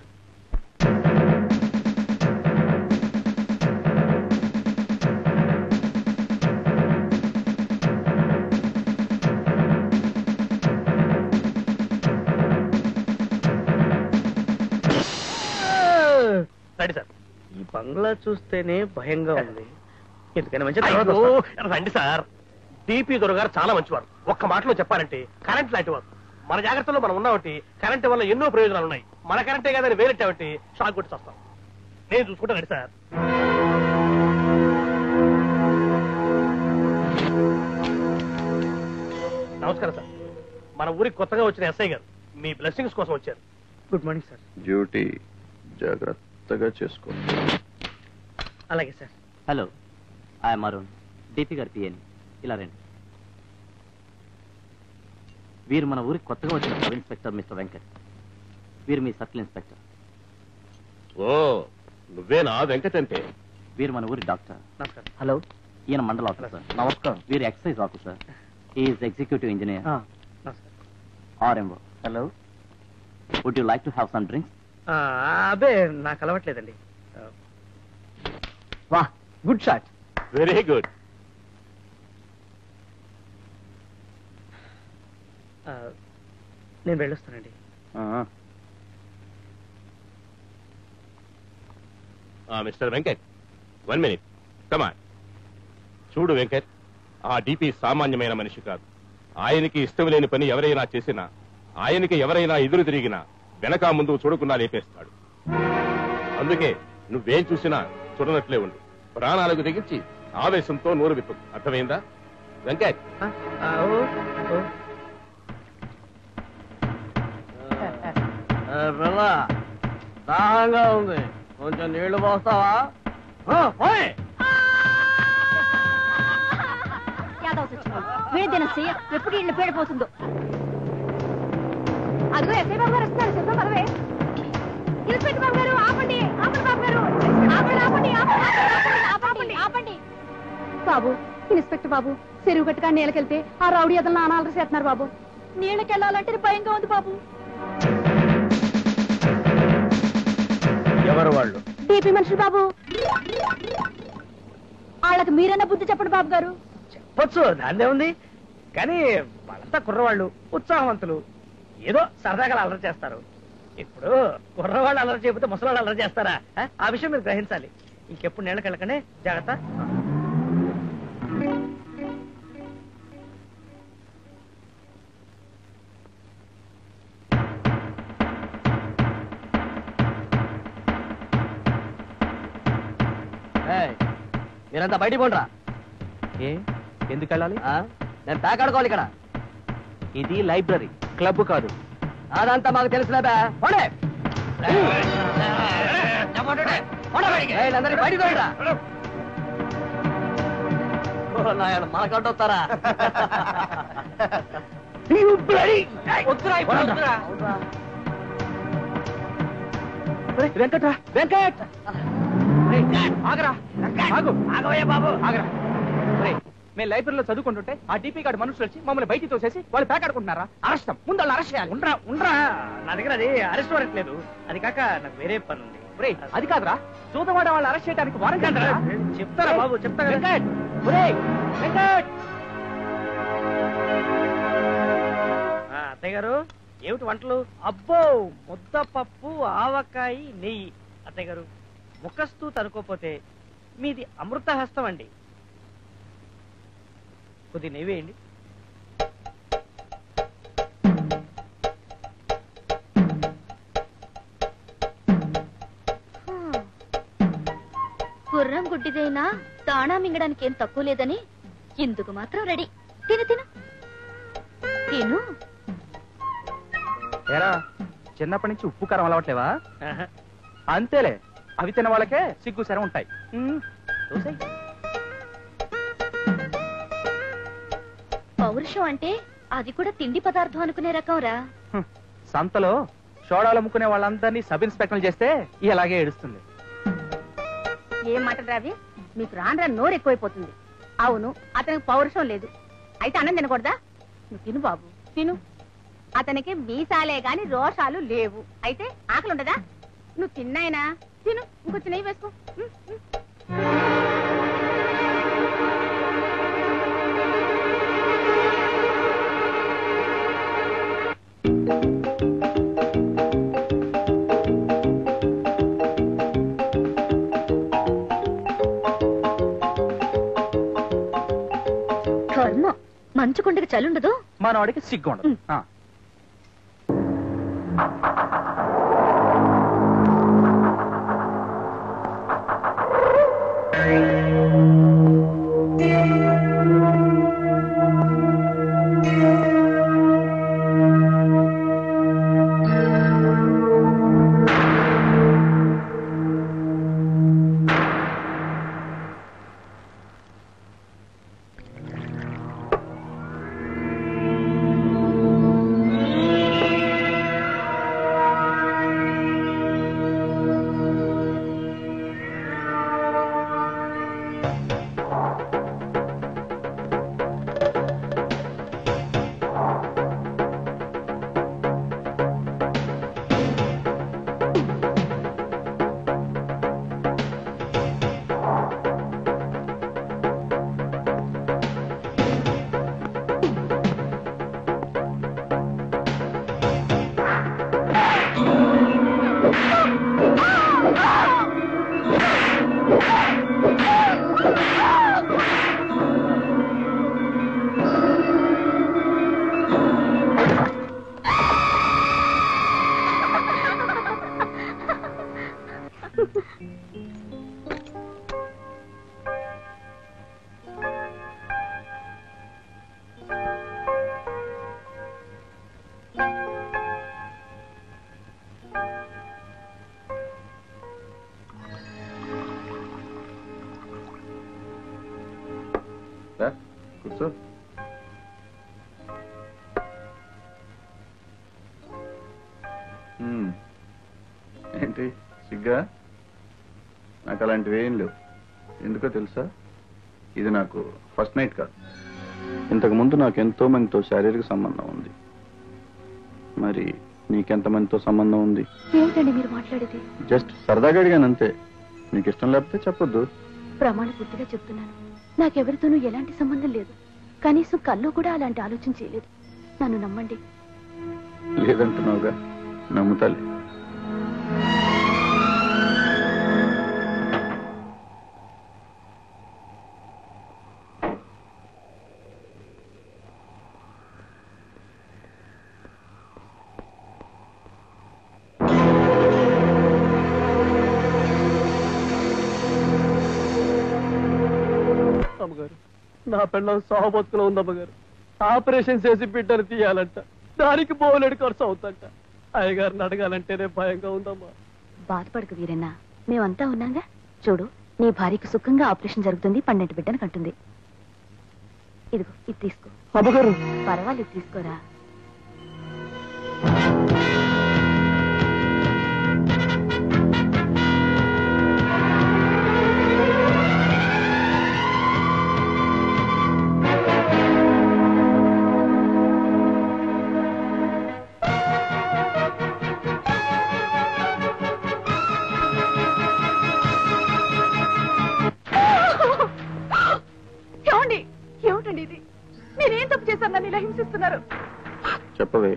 [SPEAKER 11] రండి సార్.
[SPEAKER 3] ఈ బంగ్లా చూస్తేనే భయంగా ఉంది. ఎందుకని మంచి
[SPEAKER 11] రండి సార్. టీపీ దొరగారు చాలా మంచివారు. ఒక్క మాటలో చెప్పాలంటే కరెంట్ లాంటి వారు. మన జాగ్రత్తలో మనం ఉన్నామంటే కరెంట్ వల్ల ఎన్నో ప్రయోజనాలు ఉన్నాయి. మన కరెంటే కాదని వేరెట్టామంటే షాక్ కొట్టి వస్తాం. నేను చూసుకుంటానండి సార్. నమస్కారం సార్. మన ఊరికి కొత్తగా వచ్చిన ఎస్ఐ గారు మీ బ్లెస్సింగ్స్ కోసం వచ్చారు.
[SPEAKER 3] Good morning sir.
[SPEAKER 1] డ్యూటీ జాగ్రత్తగా చేసుకో.
[SPEAKER 3] అలాగే sir.
[SPEAKER 8] Hello, I'm Arun, DP గారి పిఎని. ఇలా రండి. వీరు మన ఊరికి కొత్తగా వచ్చిన సబ్ ఇన్స్పెక్టర్ మిస్టర్ వెంకట్. వీరు మీ సర్కిల్ ఇన్స్పెక్టర్.
[SPEAKER 11] ఓ నువ్వేనా వెంకట్ అంటే?
[SPEAKER 8] వీరు మన ఊరి డాక్టర్.
[SPEAKER 3] నమస్కారం.
[SPEAKER 8] హలో, ఈయన మండల ఆఫీసర్.
[SPEAKER 3] నమస్కారం.
[SPEAKER 8] వీరు excise officer. Is executive engineer.
[SPEAKER 3] నమస్కారం.
[SPEAKER 8] RMO. Hello, would you like to have some drinks?
[SPEAKER 3] అదే నాకు అలవట్లేదండి.
[SPEAKER 2] వాహ్, గుడ్ షాట్.
[SPEAKER 11] Very good.
[SPEAKER 3] నేను వెళ్ళొస్తానండి.
[SPEAKER 11] Mister Venkat, 1 minute. కమాన్. చూడు వెంకట్, ఆ డిపి సామాన్యమైన మనిషి కాదు. ఆయనకి ఇష్టం లేని పని ఎవరైనా చేసినా, ఆయనకి ఎవరైనా ఎదురు తిరిగినా వెనక ముందు చూడకుండా లేపేస్తాడు. అందుకే నువ్వేం చూసినా చూడనట్లే ఉండు. ప్రాణాలకు తెగించి ఆవేశంతో నోరు విప్పు. అర్థమైందా వెంకట్?
[SPEAKER 3] దాహంగా ఉంది, కొంచెం నీళ్లు పోస్తావా?
[SPEAKER 10] వేదనసి ఎప్పుడు ఇళ్ళు పేడిపోతుందో. అదిగో ఎస్ఐ బాబు గారు వస్తున్నారు. సిద్ధం పదవే. ఇన్స్పెక్టర్ బాబు గారు ఆపండి, ఆపండి బాబు గారు, ఆపండి ఆపండి ఆపండి ఆపండి. బాబు, ఇన్స్పెక్టర్ బాబు, చెరువు గట్టుగా నీళ్ళకెళ్తే ఆ రౌడీ అతను నానాలు చేస్తున్నారు బాబు. నీళ్ళకెళ్ళాలంటే భయంగా ఉంది బాబు.
[SPEAKER 3] ఎవరు వాళ్ళు?
[SPEAKER 10] టీపీ మనుషులు బాబు. వాళ్ళకి మీరైనా బుద్ధి చెప్పండి బాబు గారు.
[SPEAKER 3] చెప్పొచ్చు, దాందే ఉంది. కానీ వాళ్ళంతా కుర్రవాళ్ళు, ఉత్సాహవంతులు, ఏదో సరదాగా అల్లరి చేస్తారు. ఇప్పుడు కుర్రవాళ్ళు అల్లరి చేయకపోతే ముసలాళ్ళు అల్లరి చేస్తారా? ఆ విషయం మీరు గ్రహించాలి. ఇంకెప్పుడు నీళ్ళకెళ్ళకనే జాగ్రత్త. మీరంతా బయటికి పోండ్రా.
[SPEAKER 2] ఎందుకు వెళ్ళాలి?
[SPEAKER 3] నేను పేకాడుకోవాలి ఇక్కడ.
[SPEAKER 2] ఇది లైబ్రరీ, క్లబ్ కాదు.
[SPEAKER 3] అదంతా మాకు తెలుసులేదా? బయటికి పోయిరా. మనకంటొస్తారా?
[SPEAKER 2] వెంకట్రా, వెంకట్ ఆగరా, ఆగు,
[SPEAKER 3] ఆగవయ్యా బాబు,
[SPEAKER 2] ఆగరా. మేము లైబ్రరీలో చదువుకుంటుంటే ఆ డీపీ గార్డ్ మనుషులు వచ్చి మమ్మల్ని బయటికి తోసేసి వాళ్ళు పేకాడుకుంటున్నారా? అరెస్ట్, ముందు వాళ్ళు అరెస్ట్ చేయాలి.
[SPEAKER 3] ఉండరా ఉండరా, నా దగ్గర అది అరెస్ట్ వారెంట్ లేదు. అది కాక నాకు వేరే పని ఉంది.
[SPEAKER 2] అది కాదురా, చూదవాడ వాళ్ళు అరెస్ట్ చేయడానికి వారెంట్ అంటారా?
[SPEAKER 3] చెప్తారా బాబు, చెప్తా.
[SPEAKER 2] వెంకట్, వెంకట్.
[SPEAKER 3] అత్తయ్య గారు, ఏమిటి వంటలు? అబ్బో, ముద్దపప్పు, ఆవకాయ, నెయ్యి. అత్తయ్య గారు, ముఖస్తూ తనుకోపోతే మీది అమృత హస్తం అండి. కొద్ది నెయ్యి వేయండి.
[SPEAKER 5] గుర్రం గుడ్డిదైనా తాణా మింగడానికి ఏం తక్కువ లేదని ఇందుకు మాత్రం రెడీ. తిను తిను తిను.
[SPEAKER 2] ఏరా, చిన్నప్పటి నుంచి ఉప్పు కారం అలవాట్లేవా? అంతేలే, అవి తిన్న వాళ్ళకే సిగ్గు శరం ఉంటాయి.
[SPEAKER 5] పౌరుషం అంటే అది కూడా తిండి పదార్థం అనుకునే రకం రా.
[SPEAKER 2] సంతలో సోడాలు అమ్ముకునే వాళ్ళందరినీ సబ్ ఇన్స్పెక్టర్ చేస్తే ఇలాగే ఏడుస్తుంది.
[SPEAKER 10] ఏం మాట రావి, మీకు రాను నోరు ఎక్కువైపోతుంది. అవును, అతనికి పౌరుషం లేదు. అయితే అన్నం తినకూడదా? నువ్వు తిను బాబు, తిను. అతనికి మీసాలే గాని రోషాలు లేవు. అయితే ఆకలి ఉండదా? నువ్వు తిన్నాయినా తిను, ఇంకొచ్చి నెయ్యి వేసుకో. కర్మ.
[SPEAKER 5] వాడికి చలుండదు,
[SPEAKER 2] మనవాడికి సిగ్గు ఉండదు.
[SPEAKER 1] కూర్చో. ఏంటి సిగ్గా? నాకు అలాంటివి ఏం లేవు. ఎందుకో తెలుసా, ఇది నాకు ఫస్ట్ నైట్ కాదు. ఇంతకు ముందు నాకు ఎంతో మందితో శారీరక సంబంధం ఉంది. మరి నీకెంత మందితో సంబంధం ఉంది?
[SPEAKER 5] ఏమిటండి మీరు మాట్లాడేది?
[SPEAKER 1] జస్ట్ సరదాగా అడిగాను అంతే. నీకు ఇష్టం లేకపోతే చెప్పొద్దు.
[SPEAKER 5] ప్రమాణ పూర్తిగా చెప్తున్నాను, నాకెవరితోనూ ఎలాంటి సంబంధం లేదు. కనీసం కల్లో కూడా అలాంటి ఆలోచన చేయలేదు. నన్ను నమ్మండి.
[SPEAKER 1] లేదంటున్నావుగా, నమ్ముతాలే.
[SPEAKER 11] అమ్మగారు, నా పిల్లలు సాహబతుకులో ఉంది అమ్మగారు. ఆపరేషన్ చేసి బిడ్డను తీయాలంట, దానికి బోలెడు ఖర్చు అవుతుంట. అయ్యగారిని అడగాలంటేనే భయంగా ఉందమ్మా.
[SPEAKER 5] బాధపడకు వీరన్నా, మేమంతా ఉన్నాగా. చూడు, నీ భార్యకు సుఖంగా ఆపరేషన్ జరుగుతుంది, 12 బిడ్డను కంటుంది. ఇదిగో ఇది తీసుకో.
[SPEAKER 11] అమ్మగారు
[SPEAKER 5] పర్వాలేదు, తీసుకోరా.
[SPEAKER 1] చెప్పవే,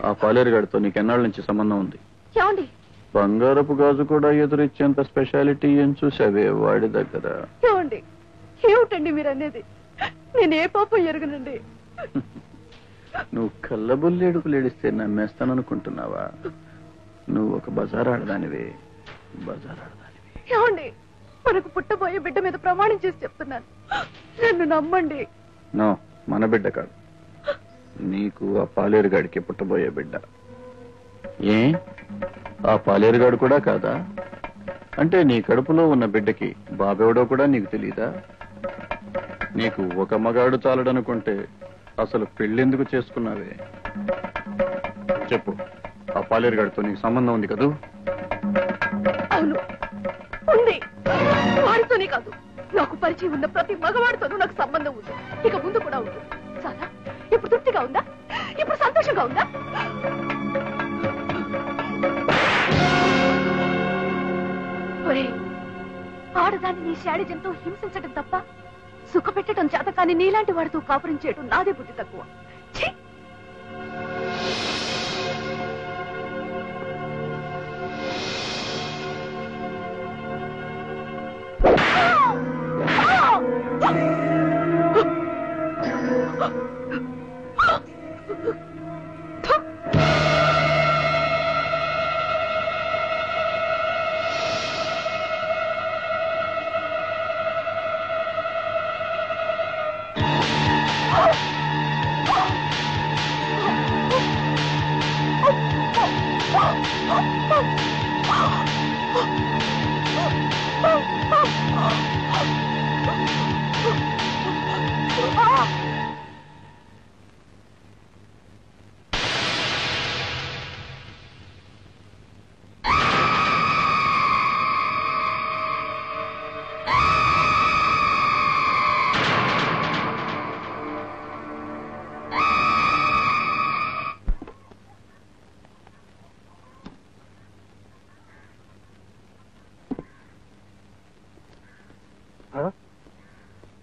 [SPEAKER 1] ఆ పాలేరుగాడితో నీకెన్నాళ్ళ నుంచి సంబంధం ఉంది?
[SPEAKER 5] ఏమండి,
[SPEAKER 1] బంగారపు గాజు కూడా ఎదురిచ్చేంత స్పెషాలిటీ ఏం చూసావే వాడి దగ్గర?
[SPEAKER 5] ఏమండి, ఏమిటండి మీరు అనేది? నేనే పాపం ఎరుగునండి.
[SPEAKER 1] నువ్వు కళ్ళబుల్లేడుకు లేడిస్తే నమ్మేస్తాననుకుంటున్నావా? నువ్వు ఒక బజారాడదానివే, బజారాడదానివి.
[SPEAKER 5] ఏమండి, మనకు పుట్టబోయే బిడ్డ మీద ప్రమాణం చేసి చెప్తున్నాను, నన్ను నమ్మండి.
[SPEAKER 1] నో, మన బిడ్డ కాదు, నీకు ఆ పాలేరుగాడికి పుట్టబోయే బిడ్డ. ఏ, ఆ పాలేరుగాడు కూడా కాదా? అంటే నీ కడుపులో ఉన్న బిడ్డకి బాబెవడో కూడా నీకు తెలీదా? నీకు ఒక మగాడు చాలడనుకుంటే అసలు పెళ్ళెందుకు చేసుకున్నావే? చెప్పు, ఆ పాలేరుగాడితో నీకు సంబంధం ఉంది కదూ?
[SPEAKER 5] అవును, ఉంది. వాడితోనే కాదు, నాకు పరిచయం ఉన్న ప్రతి మగవాడితోనూ నాకు సంబంధం ఉంది. ఇక ముందు కూడా ఉంది. చాలా. ఇప్పుడు తృప్తిగా ఉందా? ఇప్పుడు సంతోషంగా ఉందా? ఆడదాన్ని నీ శాడిజంతో హింసించడం తప్ప సుఖ పెట్టడం చేత కానీ నీలాంటి వాడితో కాపురం చేయడం నాదే బుద్ధి తక్కువ.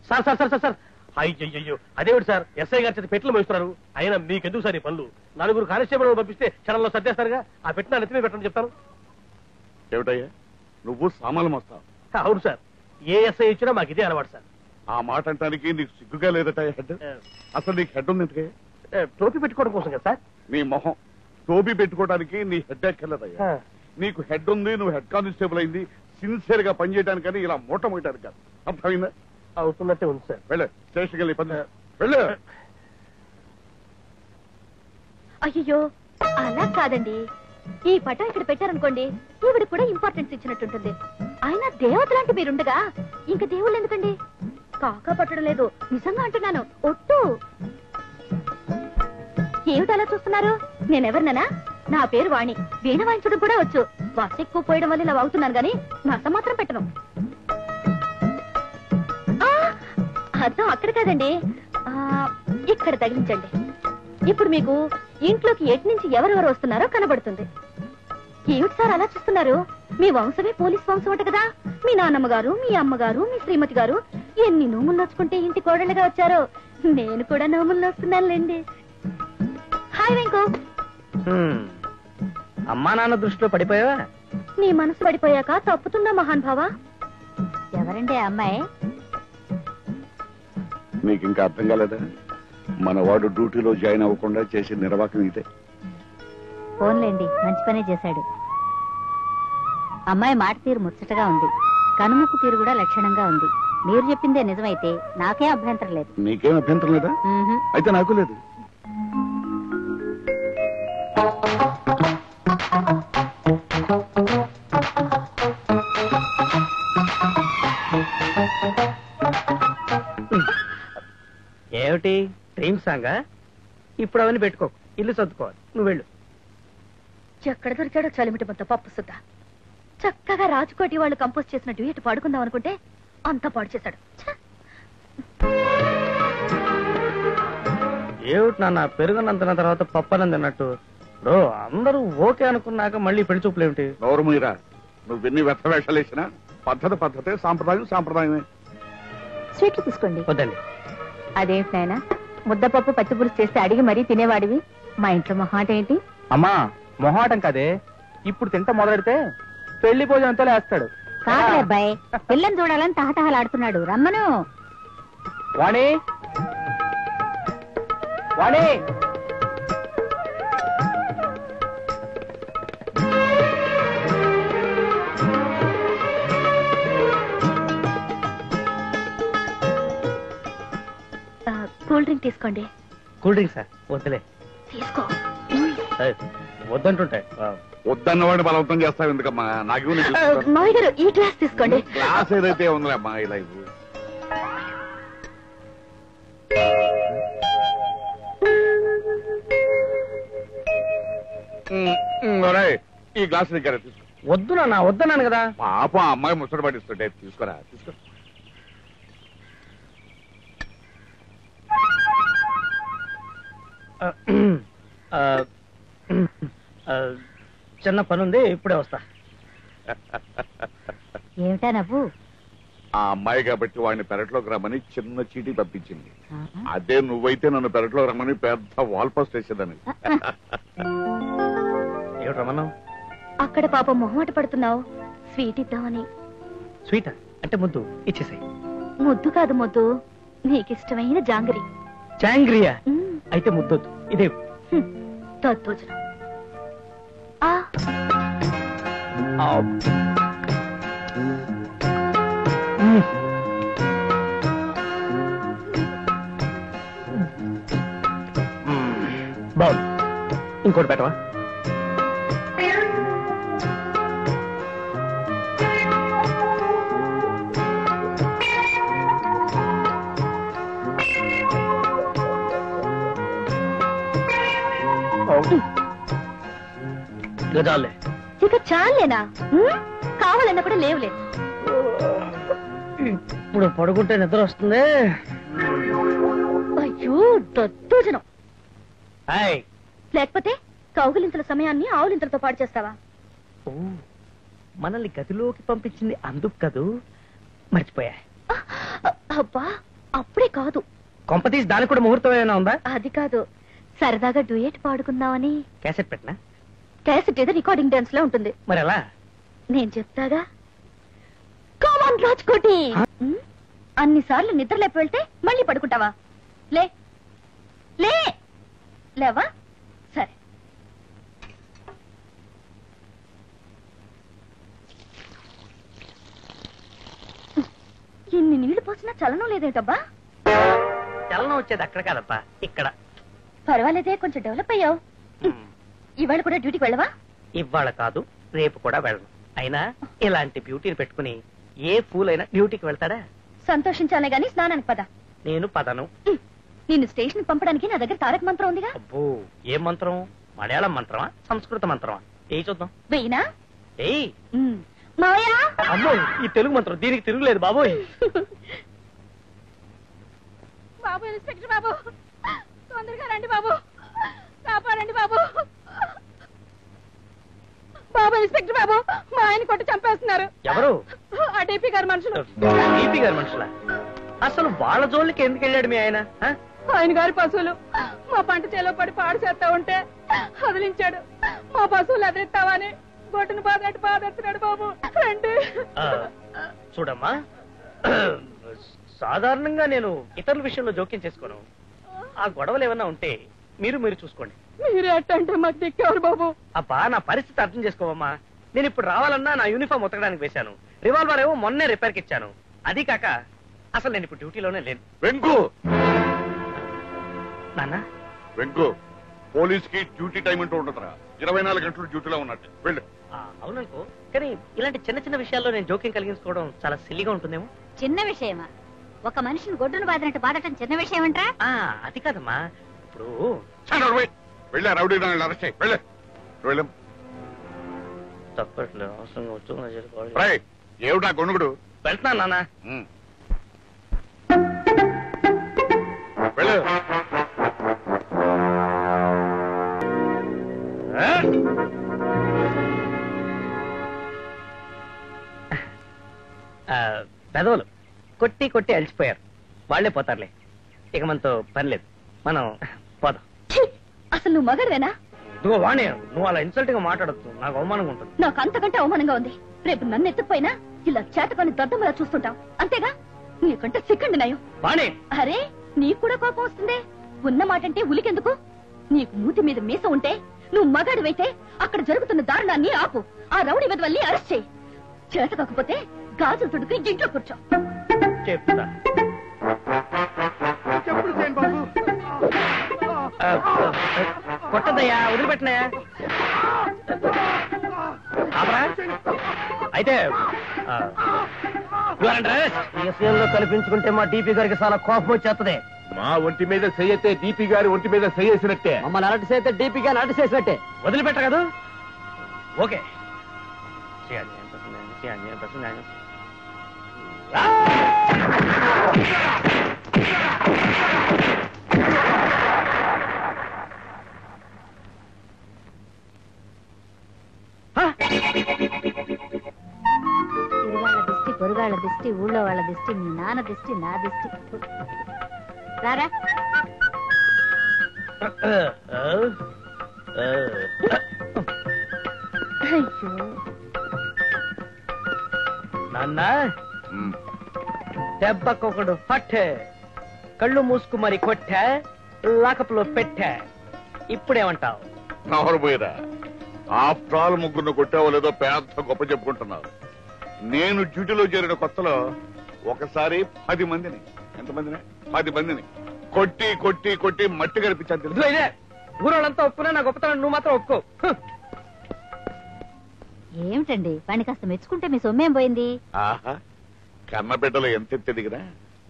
[SPEAKER 11] Sir sir sir sir sir అయ్యో అదేమిటి సార్ ఎస్ఐ గారి చేత పెట్లు మోస్తున్నారు. అయినా మీకెందుకు సార్ ఈ పనులు? 4 కానిస్టేబుల్ పంపిస్తే క్షణంలో సర్దేస్తారుగా. ఆ పెట్టిన నెత్తిమే పెట్టండి చెప్తాను.
[SPEAKER 4] ఏమిటయ్యా నువ్వు సామాన్లు మోస్తావు?
[SPEAKER 11] అవును సార్, ఏ ఎస్ఐ ఇచ్చినా మాకు ఇదే అలవాటు సార్.
[SPEAKER 4] ఆ మాట అంటానికి నీకు సిగ్గుగా లేదట హెడ్? అసలు నీకు హెడ్ ఉంది ఎందుకే?
[SPEAKER 11] టోపీ పెట్టుకోవడం కోసం కదా సార్.
[SPEAKER 4] నీ మొహం టోపీ పెట్టుకోవడానికి నీ హెడ్ ఎక్కర్లేదయ్యా. నీకు హెడ్ ఉంది, నువ్వు హెడ్ కానిస్టేబుల్ అయింది సిన్సియర్ గా పనిచేయడానికని ఇలా మూట మోయడానికి కాదు. అర్థమైందా?
[SPEAKER 11] అవుతున్నట్టే ఉంది సార్.
[SPEAKER 4] వెళ్ళే స్టేషన్కి వెళ్ళి పని వెళ్ళు.
[SPEAKER 5] అయ్యో అలా కాదండి, ఈ పటం ఇక్కడ పెట్టారనుకోండి ఈవిడ కూడా ఇంపార్టెన్స్ ఇచ్చినట్టుంటుంది. అయినా దేవత లాంటి మీరుండగా ఇంకా దేవుళ్ళు ఎందుకండి? కాకా పట్టడం లేదు, నిజంగా అంటున్నాను. ఒట్టు. ఏమిటి అలా చూస్తున్నారు? నేనెవరిననా? నా పేరు వాణి. వీణ వాయించడం కూడా వచ్చు. వాస ఎక్కువ పోయడం వల్ల ఇలా వాగుతున్నాను గాని నస మాత్రం పెట్టను. అర్థం అక్కడ కాదండి, ఇక్కడ తగిలించండి. ఇప్పుడు మీకు ఇంట్లోకి ఎటు నుంచి ఎవరెవరు వస్తున్నారో కనబడుతుంది. ఏమిటి సార్ అలా చూస్తున్నారు? మీ వంశమే పోలీస్ వంశం అంట కదా. మీ నాన్నమ్మ గారు, మీ అమ్మగారు, మీ శ్రీమతి గారు ఎన్ని నోములు నోచుకుంటే ఇంటి కోడళ్ళగా వచ్చారో. నేను కూడా నోములు నోస్తున్నానులేండి. హాయ్ వెంకు.
[SPEAKER 3] అమ్మా నాన్న దృష్టిలో పడిపోయావా?
[SPEAKER 5] నీ మనసు పడిపోయాక తప్పుతుందా మహాన్ భావా? ఎవరండి ఆ అమ్మాయి?
[SPEAKER 4] నీకు ఇంకా అర్థం కాలేదా? మన వాడు డ్యూటీలో జాయిన్ అవ్వకుండా చేసే నిర్వాహకం ఇదే.
[SPEAKER 10] ఫోన్లేండి, మంచి పనే చేశాడు. అమ్మాయి మాట తీరు ముచ్చటగా ఉంది, కనుముక్కు తీరు కూడా లక్షణంగా ఉంది. మీరు చెప్పిందే నిజమైతే నాకేం అభ్యంతరం లేదు.
[SPEAKER 4] నీకేం అభ్యంతరం లేదా? అయితే నాకు లేదు.
[SPEAKER 3] ఏమిటి డ్రీమ్ సాంగా? ఇప్పుడు అవన్నీ పెట్టుకో, ఇల్లు సర్దుకోవాలి. నువ్వు వెళ్ళు.
[SPEAKER 5] ఎక్కడ దొరికాడో చలిమిటి మొత్తం పప్పు సుద్ద. చక్కగా రాజకోటి వాళ్ళు కంపోజ్ చేసిన డ్యూయట్ పాడుకుందాం అనుకుంటే అంతా పాడు చేశాడు.
[SPEAKER 3] ఏమిటి నాన్న పెరుగునంతన తర్వాత పప్పనం తిన్నట్టు? బ్రో అందరూ ఓకే అనుకున్నాక మళ్ళీ పెళ్లి చూపులేమిటి?
[SPEAKER 4] నోరు మీరా, నువ్వెన్ని వ్యర్థ వేషాలు వేసినా పద్ధతే, సాంప్రదాయం సాంప్రదాయమే.
[SPEAKER 10] స్వీట్లు తీసుకోండి.
[SPEAKER 3] వద్దండి.
[SPEAKER 10] అదేంటి నాయన, ముద్దపప్పు పచ్చి పులుసు చేస్తే అడిగి మరీ తినేవాడివి. మా ఇంట్లో మొహాట ఏంటి?
[SPEAKER 2] అమ్మా మొహాటం కదే, ఇప్పుడు తింట మొదలెడితే పెళ్లి భోజనంతో లేస్తాడు.
[SPEAKER 10] కాదులే అబ్బాయి, పిల్లని చూడాలని తహతహలాడుతున్నాడు. రమ్మను.
[SPEAKER 2] వాణి వాణి
[SPEAKER 5] కూల్ డ్రింక్ తీసుకోండి.
[SPEAKER 3] Cool drink sir? వద్దులే.
[SPEAKER 5] తీసుకో.
[SPEAKER 3] వద్దంటుంటాయి.
[SPEAKER 4] వద్దన్నవాడిని బలవంతం చేస్తావు ఎందుకమ్మా? నాకు
[SPEAKER 5] మావి గారు ఈ గ్లాస్ తీసుకోండి.
[SPEAKER 4] క్లాస్ ఏదైతే ఉందిలే అమ్మా ఈ లైఫ్. ఈ గ్లాస్ దగ్గర తీసుకో.
[SPEAKER 3] వద్దు నాన్న, వద్దన్నాను కదా.
[SPEAKER 4] పాపం ఆ అమ్మాయి ముచ్చట పడిస్తుంటే తీసుకోరా, తీసుకో.
[SPEAKER 3] చిన్న పని ఉంది, ఇప్పుడే వస్తా.
[SPEAKER 10] ఏమిటా నవ్వు?
[SPEAKER 4] ఆ అమ్మాయి కాబట్టి వాడిని పెరట్లోకి రమ్మని చిన్న చీటీ పంపించింది. అదే నువ్వైతే నన్ను పెరట్లో రమ్మని పెద్ద వాల్ పోస్ట్ వేసేదాన్ని.
[SPEAKER 3] ఏమిటి రమ్మన్నావు?
[SPEAKER 5] అక్కడ పాపం మొహమాట పడుతున్నావు, స్వీట్ ఇద్దామని.
[SPEAKER 3] స్వీటా? అంటే ముద్దు ఇచ్చేసాయి.
[SPEAKER 5] ముద్దు కాదు ముద్దు, నీకిష్టమైన జాంగరి.
[SPEAKER 3] జాంగ్రియా? అయితే ముద్దొద్దు, ఇదే
[SPEAKER 5] తద్దోజనం.
[SPEAKER 3] బాగుంది. ఇంకోటి పెట్టవా? గజాలే.
[SPEAKER 5] ఇక చాలేనా? కావాలన్నా కూడా లేవులే.
[SPEAKER 3] ఇప్పుడు పడుకుంటే నిద్ర వస్తుంది.
[SPEAKER 5] అయ్యో దద్దోజనం. లేకపోతే కౌగులింతల సమయాన్ని ఆవులింతలతో పాడు చేస్తావా?
[SPEAKER 3] మనల్ని గదిలోకి పంపించింది అందుకు కదూ, మర్చిపోయా.
[SPEAKER 5] అబ్బా అప్పుడే కాదు.
[SPEAKER 3] కొంపతీసి దానికి కూడా ముహూర్తం ఏమైనా ఉందా?
[SPEAKER 5] అది కాదు, సరదాగా డ్యూయట్ పాడుకుందామని.
[SPEAKER 3] క్యాసెట్ పెట్టినా?
[SPEAKER 5] క్యాసెట్ ఏదో రికార్డింగ్ డాన్స్ లో ఉంటుంది.
[SPEAKER 3] మరి ఎలా?
[SPEAKER 5] నేను చెప్తాగా. కామన్ రాజ్కోటి. అన్నిసార్లు నిద్ర లేపి వెళ్తే మళ్ళీ పడుకుంటావా? లే లే లేవా? సరే. ఇన్ని నీళ్లు పోసినా చలనం లేదేటబ్బా?
[SPEAKER 3] చలనం వచ్చేది అక్కడ కాదప్పా, ఇక్కడ.
[SPEAKER 5] పర్వాలేదే, కొంచెం డెవలప్ అయ్యావు. ఇవాళ కూడా డ్యూటీకి వెళ్ళవా?
[SPEAKER 3] ఇవాళ కాదు, రేపు కూడా వెళ్ళను. అయినా ఇలాంటి బ్యూటీని పెట్టుకుని ఏ ఫూల్ అయినా డ్యూటీకి వెళ్తాడా?
[SPEAKER 5] సంతోషించాలే గాని స్నానానికి పద.
[SPEAKER 3] నేను పదను.
[SPEAKER 5] నిన్ను స్టేషన్ పంపడానికి నా దగ్గర తారక మంత్రం ఉందిగా.
[SPEAKER 3] అబ్బో, ఏం మంత్రం? మలయాళం మంత్రమా, సంస్కృత మంత్రమా? ఏ చూద్దాం.
[SPEAKER 5] వెయ్యినా?
[SPEAKER 3] ఏయ్
[SPEAKER 5] మాయా.
[SPEAKER 3] అమ్మో, ఈ తెలుగు మంత్రం దీనికి తిరుగులేదు బాబోయ్.
[SPEAKER 10] బాబు, ఇన్స్పెక్టర్ బాబు, తొందరగా రండి బాబు, కాపాడండి బాబు. బాబు, ఇన్స్పెక్టర్ బాబు, మా ఆయన కొట్టి చంపేస్తున్నారు.
[SPEAKER 3] ఎవరు?
[SPEAKER 10] ఆ డీపీ గారి మనుషులు.
[SPEAKER 3] డీపీ గారి మనుషులా? అసలు వాళ్ళ జోలికి ఎందుకు వెళ్ళాడు మీ ఆయన?
[SPEAKER 10] ఆయన గారి పశువులు మా పంట చేలో పడి పాడు చేస్తా ఉంటే వదిలించాడు. మా పశువులు ఎదిరిస్తావని గొడ్డును బాధెడుతున్నాడు బాబు. రండి.
[SPEAKER 3] చూడమ్మా, సాధారణంగా నేను ఇతరుల విషయంలో జోక్యం చేసుకోను. ఆ గొడవలు ఏమన్నా ఉంటే మీరు చూసుకోండి.
[SPEAKER 10] మీరే అట్టంటే మాకు దిక్కేవారు బాబు.
[SPEAKER 3] అబ్బా, నా పరిస్థితి అర్థం చేసుకోవమ్మా. నేను ఇప్పుడు రావాలన్నా నా యూనిఫామ్ ఉతకడానికి వేశాను. రివాల్వర్ ఏమో మొన్నే రిపేర్కి ఇచ్చాను. అది కాక అసలు నేను ఇప్పుడు డ్యూటీలోనే లేను.
[SPEAKER 4] వెంకు
[SPEAKER 3] నాన్న,
[SPEAKER 4] వెంకు, పోలీస్ కి డ్యూటీ టైం అంటూ ఉండదురా. 24 గంటలు డ్యూటీలో ఉన్నట్టు వెళ్ళు.
[SPEAKER 3] అవుననుకో, కానీ ఇలాంటి చిన్న చిన్న విషయాల్లో నేను జోక్యం కలిగించుకోవడం చాలా సిల్లిగా ఉంటుందేమో.
[SPEAKER 10] చిన్న విషయమా? ఒక మనిషిని గొడ్డును బాధినట్టు బాధటం చిన్న విషయం అంటారా?
[SPEAKER 3] అది కాదమ్మా, ఇప్పుడు
[SPEAKER 4] వెళ్ళా రౌడీ అరెస్ట్ చేయి. వెళ్ళే వెళ్ళు.
[SPEAKER 3] తప్పట్లేదు, అవసరంగా వచ్చు.
[SPEAKER 4] ఏమిటా గొనుగుడు?
[SPEAKER 3] వెళ్తున్నాను నాన్న.
[SPEAKER 4] వెళ్ళు.
[SPEAKER 3] పెదవులు కొట్టి కొట్టి అలసిపోయారు. వాళ్లే పోతారులే, ఇక మనతో పని లేదు, మనం పోదాం.
[SPEAKER 5] అసలు నువ్వు మగడవేనా?
[SPEAKER 3] ఇదిగో వాణి, నువ్వు అలా ఇన్సల్ట్ గా మాట్లాడద్దు, నాకు అవమానంగా ఉంటుంది.
[SPEAKER 5] నాకు అంతకంటే అవమానంగా ఉంది. రేపు నన్ను ఎత్తుకుపోయినా ఇలా చేతకొని దద్దమ్మలా చూస్తుంటావు, అంతేగా? నీకంటే సిక్కండి నయం.
[SPEAKER 3] వాణి,
[SPEAKER 5] అరే, నీకు కూడా కోపం వస్తుందే. ఉన్న మాటంటే ఉలికెందుకు? నీకు మూతి మీద మీస ఉంటే, నువ్వు మగాడివైతే అక్కడ జరుగుతున్న దారుణాన్ని ఆపు. ఆ రౌడీ వెదవల్ని అరెస్ట్ చేయి. చేత కాకపోతే గాజులు తుడుకుని ఇంట్లో కూర్చో.
[SPEAKER 3] చెప్తా. కొట్టదయ్యా, వదిలిపెట్టినాయా? అయితే కల్పించుకుంటే మా డీపీ గారికి చాలా కోపం వచ్చేస్తుంది.
[SPEAKER 11] మా ఒంటి మీద సయ్యతే డీపీ గారి ఒంటి మీద సయ్యేసినట్టే.
[SPEAKER 3] మమ్మల్ని అలర్ట్ చేస్తే డీపీ గారిని అలర్ట్ చేసినట్టే. వదిలిపెట్ట కదా? ఓకే.
[SPEAKER 10] తిరుగాళ్ళ దిష్టి, పొరుగాళ్ళ దిష్టి, ఊళ్ళో వాళ్ళ దిష్టి, మీ నాన్న దిష్టి, నా దిష్టి. రారా.
[SPEAKER 3] నాన్న, దెబ్బకొకడు పట్టే, కళ్ళు మూసుకు మరి కొట్టా, లాకప్లో పెట్టా. ఇప్పుడేమంటావు?
[SPEAKER 4] నవరు పోయిరా. ఆఫ్టర్ ఆల్ ముగ్గురు కొట్టావో లేదో పెద్ద గొప్ప చెప్పుకుంటున్నారు. నేను డ్యూటీలో చేరిన కొత్తలో ఒకసారి 10 మందిని, ఎంతమందిని? 10 మందిని కొట్టి కొట్టి కొట్టి మట్టి కనిపించాను తెలుసు.
[SPEAKER 3] ఇదే ఊరోళ్ళంతా ఒప్పుకున్నా నా గొప్పతనం నువ్వు మాత్రం ఒప్పుకో.
[SPEAKER 10] ఏమిటండి, వాడిని కాస్త మెచ్చుకుంటే మీ సొమ్మేం పోయింది?
[SPEAKER 4] ఆహా, కన్న బిడ్డలు ఎంత ఎదిగినా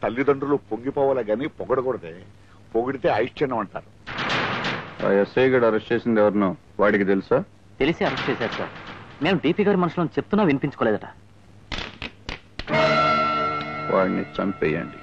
[SPEAKER 4] తల్లిదండ్రులు పొంగిపోవాలా గాని పొగడకూడదే. పొగిడితే ఐశ్చర్యం అంటారు.
[SPEAKER 1] ఆ ఎస్ఐ గడు అరెస్ట్ చేసింది ఎవరినో వాడికి తెలుసా?
[SPEAKER 8] తెలిసి అరెస్ట్ చేశారు సార్. మేము డీపీ గారి మనుషులను చెప్తున్నా వినిపించుకోలేదట.
[SPEAKER 1] వాడిని చంపేయండి.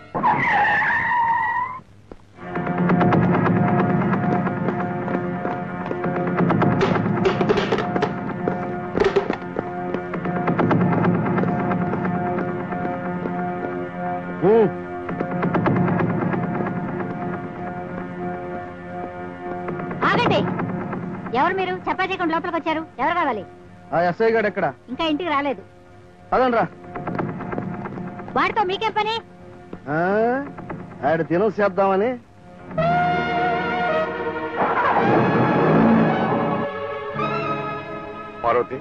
[SPEAKER 10] చెప్పా చేయకుండా లోపలికి వచ్చారు? ఎవరు కావాలి?
[SPEAKER 2] ఆ ఎస్ఐ గారు ఎక్కడ?
[SPEAKER 10] ఇంకా ఇంటికి రాలేదు.
[SPEAKER 2] అదండ్రా.
[SPEAKER 10] వాడితో మీకేం పని?
[SPEAKER 2] ఆడ దినం చేద్దామని.
[SPEAKER 4] పార్వతి,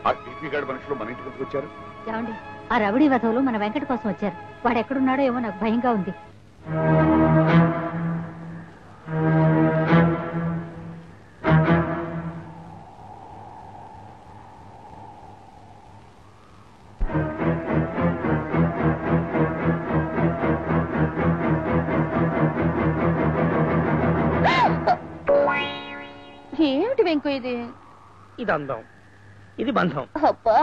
[SPEAKER 4] ఆ టీపీ గాడి మనుషులు మన ఇంటికి వచ్చారు.
[SPEAKER 10] ఏమండి, ఆ రౌడీ వధవులు మన వెంకట కోసం వచ్చారు. వాడు ఎక్కడున్నాడో ఏమో నాకు భయంగా ఉంది.
[SPEAKER 5] ఏమిటి వెంకు ఇది?
[SPEAKER 3] ఇది అందం, ఇది బంధం.
[SPEAKER 5] అబ్బా,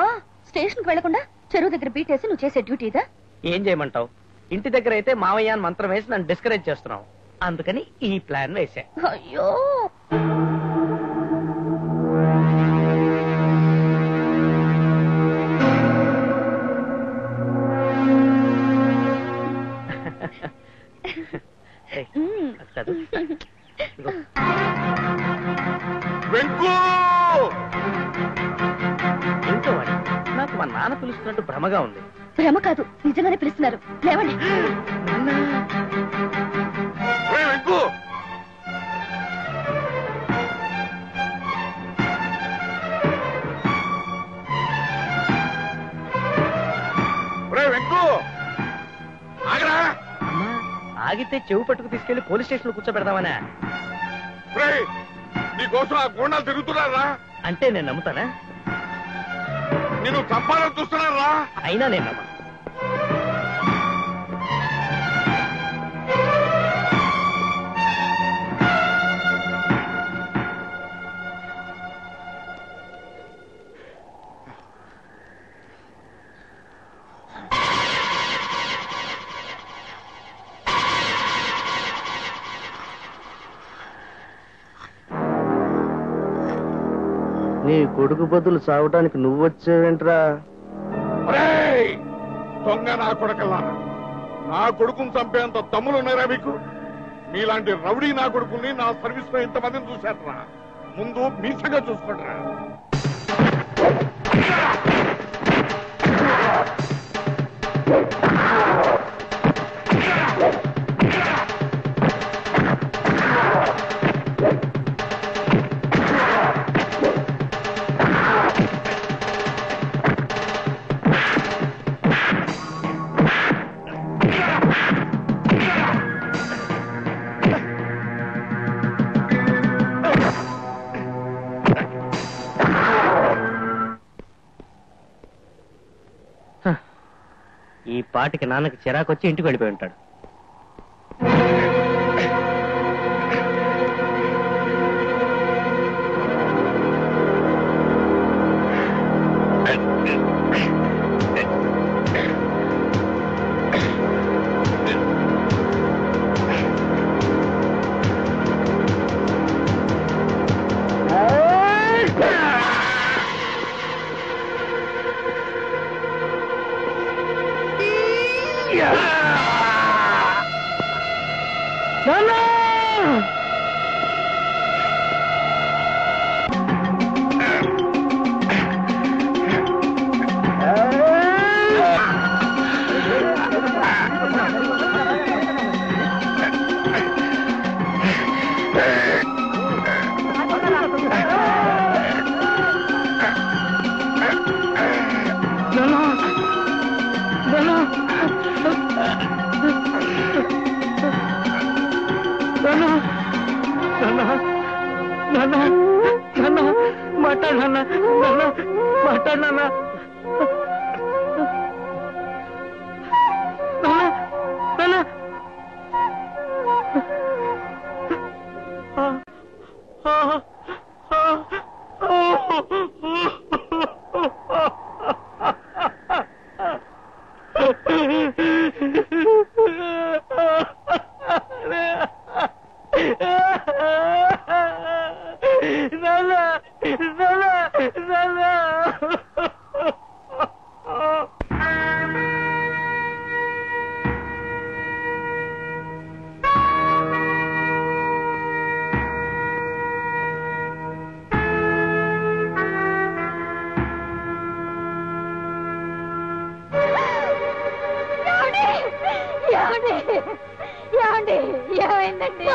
[SPEAKER 5] స్టేషన్ కి వెళ్లకుండా చెరువు దగ్గర బీటేసి నువ్వు చేసే డ్యూటీ ఇదా?
[SPEAKER 3] ఏం చేయమంటావు? ఇంటి దగ్గర అయితే మావయ్య అని మంత్రం వేసి నన్ను డిస్కరేజ్ చేస్తున్నావు. అందుకని ఈ ప్లాన్ వేసా.
[SPEAKER 5] అయ్యో,
[SPEAKER 3] ఏంటో వాడు, నాకు మా నాన్న పిలుస్తున్నట్టు భ్రమగా ఉంది.
[SPEAKER 5] భ్రమ కాదు, నిజంగానే పిలుస్తున్నారు. లేవండి.
[SPEAKER 3] అమ్మా, ఆగితే చెవు పట్టుకు తీసుకెళ్లి పోలీస్ స్టేషన్ లో కూర్చోబెడదామనా?
[SPEAKER 4] నీకోసం ఆ గోండాలు తిరుగుతున్నారా?
[SPEAKER 3] అంటే నేను నమ్ముతానా?
[SPEAKER 4] నేను చంపాలని చూస్తున్నారా?
[SPEAKER 3] అయినా నేను నమ్మను.
[SPEAKER 2] నీ కొడుకు బదులు సాగటానికి నువ్వు వచ్చావేంట్రా?
[SPEAKER 4] దొంగ నా కొడుకల్లారా, నా కొడుకుని చంపేంత దమ్ములున్నారా మీకు? మీలాంటి రౌడీ నా కొడుకుని నా సర్వీస్ లో ఇంతమందిని చూశారా? ముందు మీసంగా చూసుకోండిరా.
[SPEAKER 3] ఈ పాటికి నాన్నకి చిరాకొచ్చి ఇంటికి వెళ్ళిపోయి ఉంటాడు.
[SPEAKER 12] ఏమండి ఏమైందండి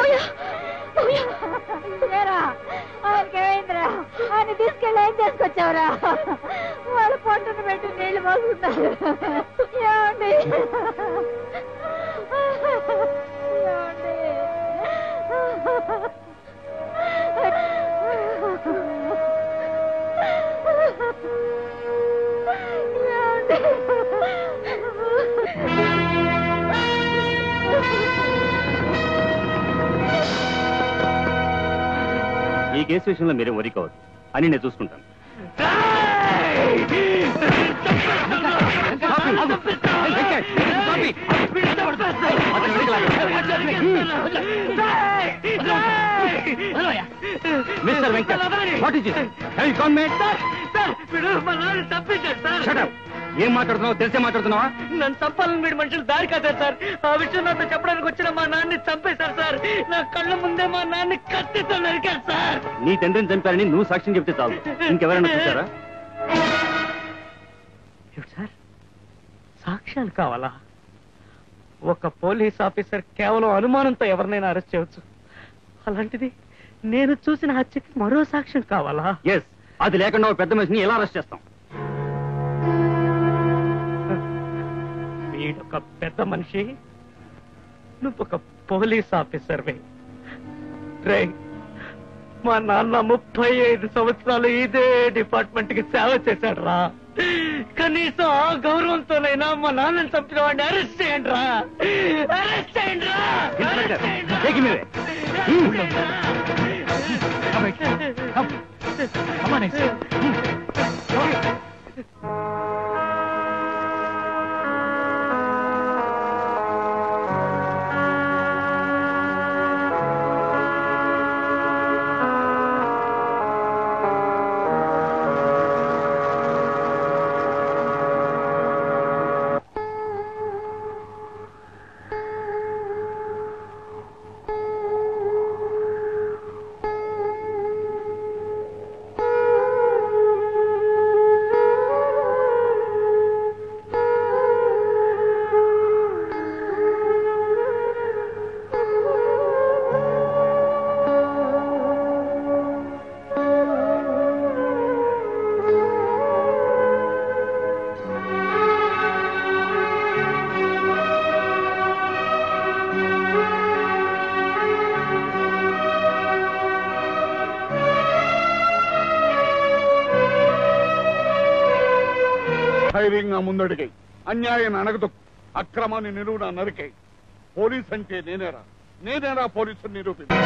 [SPEAKER 12] ఆయనకేమైందిరా ఆయన తీసుకెళ్ళి ఏం చేసుకొచ్చావురా వాళ్ళ పొట్టును పెట్టి నీళ్లు పోసుకున్నారు ఏమండి
[SPEAKER 8] ఈ కేసు విషయంలో మీరేం వరి కావద్దు అని నేను చూసుకుంటాను. Mister Venkat, what is it? Have you gone mad? ఏం మాట్లాడుతున్నావు? తెలిసే మాట్లాడుతున్నావా?
[SPEAKER 3] నన్ను చంపాలని వీడి మనుషులు దారి కాదు సార్. ఆ విషయం నాతో చెప్పడానికి వచ్చిన మా నాన్ని చంపేశారు సార్. నా కళ్ళ ముందే మా నాన్ని కత్తితో నరికారు సార్.
[SPEAKER 8] నీ తండ్రిని చంపారని నువ్వు సాక్ష్యం చెప్తే చాలు. ఇంకెవరైనా చూసారా?
[SPEAKER 3] సార్ సాక్ష్యాలు కావాలా? ఒక పోలీస్ ఆఫీసర్ కేవలం అనుమానంతో ఎవరినైనా అరెస్ట్ చేయవచ్చు. అలాంటిది నేను చూసిన హత్యకి మరో సాక్ష్యం కావాలా?
[SPEAKER 8] ఎస్, అది లేకుండా ఒక పెద్ద మనిషిని ఎలా అరెస్ట్ చేస్తాం?
[SPEAKER 3] వీడొక పెద్ద మనిషి, నువ్వొక పోలీస్ ఆఫీసర్వే. రే, మా నాన్న 35 సంవత్సరాలు ఇదే డిపార్ట్మెంట్ కి సేవ చేశాడు రా. కనీసం ఆ గౌరవంతోనైనా మా నాన్నని చంపిన వాడిని అరెస్ట్ చేయండి రా. అరెస్ట్ చేయండి రా.
[SPEAKER 4] ధైర్యంగా ముందడిగై, అన్యాయాన్ని అణగదొక్కు, అక్రమాన్ని నిలువునా నరికై. పోలీస్ అంటే నేనేరా పోలీసుని నిరూపించు.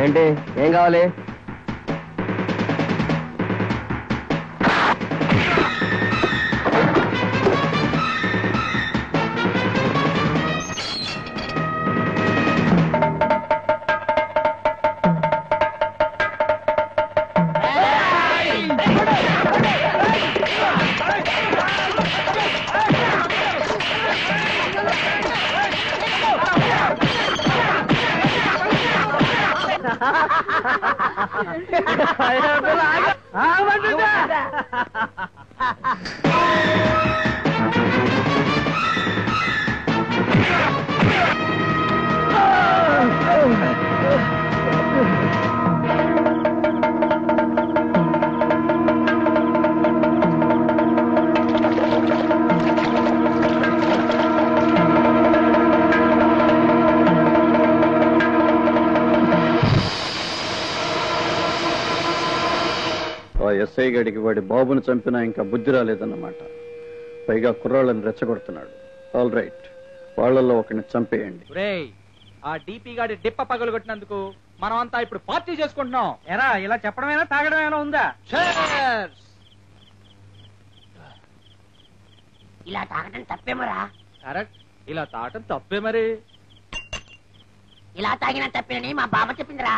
[SPEAKER 7] ఏంటి, ఏం కావాలి?
[SPEAKER 1] ఎస్ఐ గడికి వాడి బాబును చంపినా ఇంకా బుద్ధి రాలేదన్నమాట. పైగా కుర్రాళ్ళని రెచ్చగొడుతున్నాడు. ఆల్ రైట్, వాళ్ళల్లో ఒకరిని చంపేయండి.
[SPEAKER 2] ఆ డిపి గాడి డిప్ప పగలగొట్టినందుకు మనం అంతా ఇప్పుడు పార్టీ చేసుకుంటున్నాం.
[SPEAKER 3] ఎరా, ఇలా చెప్పడమేనా తాగడమేనా ఉందా?
[SPEAKER 10] ఇలా తాగడం తప్పేమరా?
[SPEAKER 2] కరెక్ట్, ఇలా తాగటం తప్పే. మరి
[SPEAKER 10] ఇలా తాగిన తప్పేనని మా బాబా చెప్పిందిరా.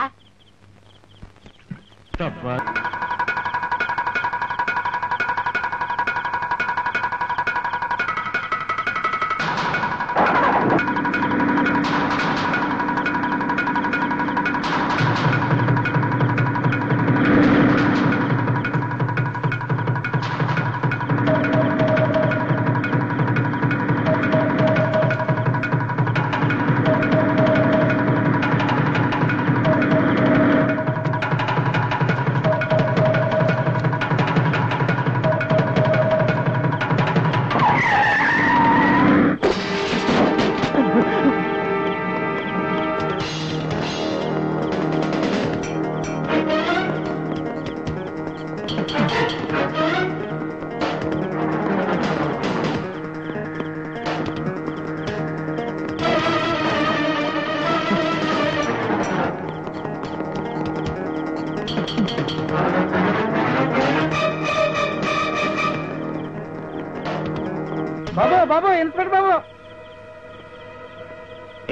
[SPEAKER 3] బాబు బాబు ఇన్స్పెక్టర్ బాబు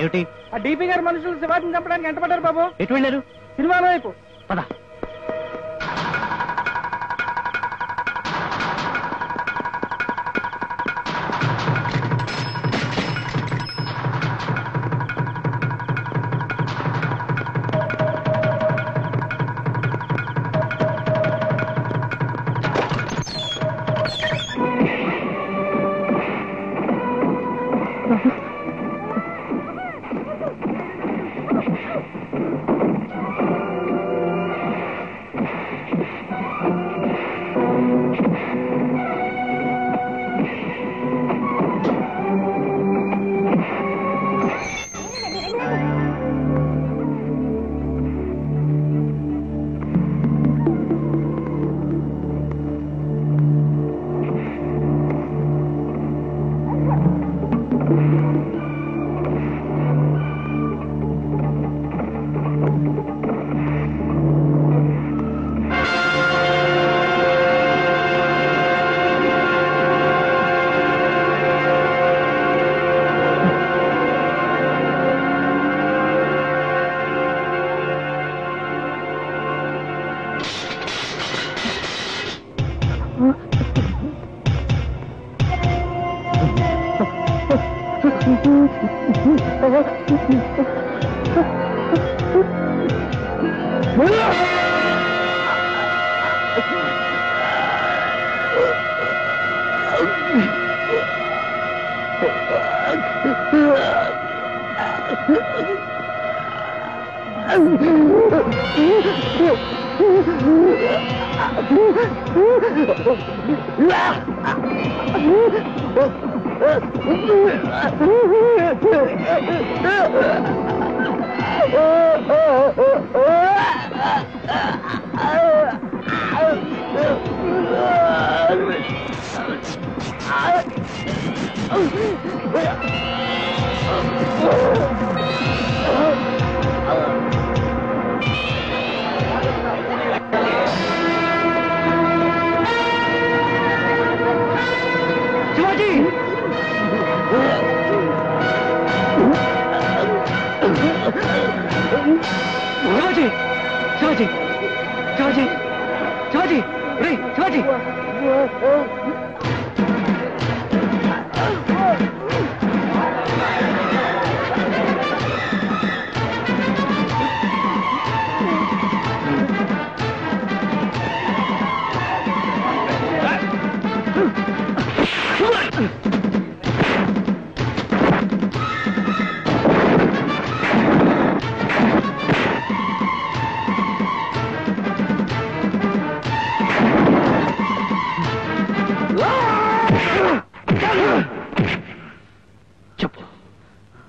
[SPEAKER 8] ఏమిటి?
[SPEAKER 3] ఆ డీపీ గారి మనుషులు శివాజీని చంపడానికి ఎంటపడ్డారు బాబు.
[SPEAKER 8] ఎటు వెళ్ళారు?
[SPEAKER 3] సినిమాల వైపు.
[SPEAKER 8] పద.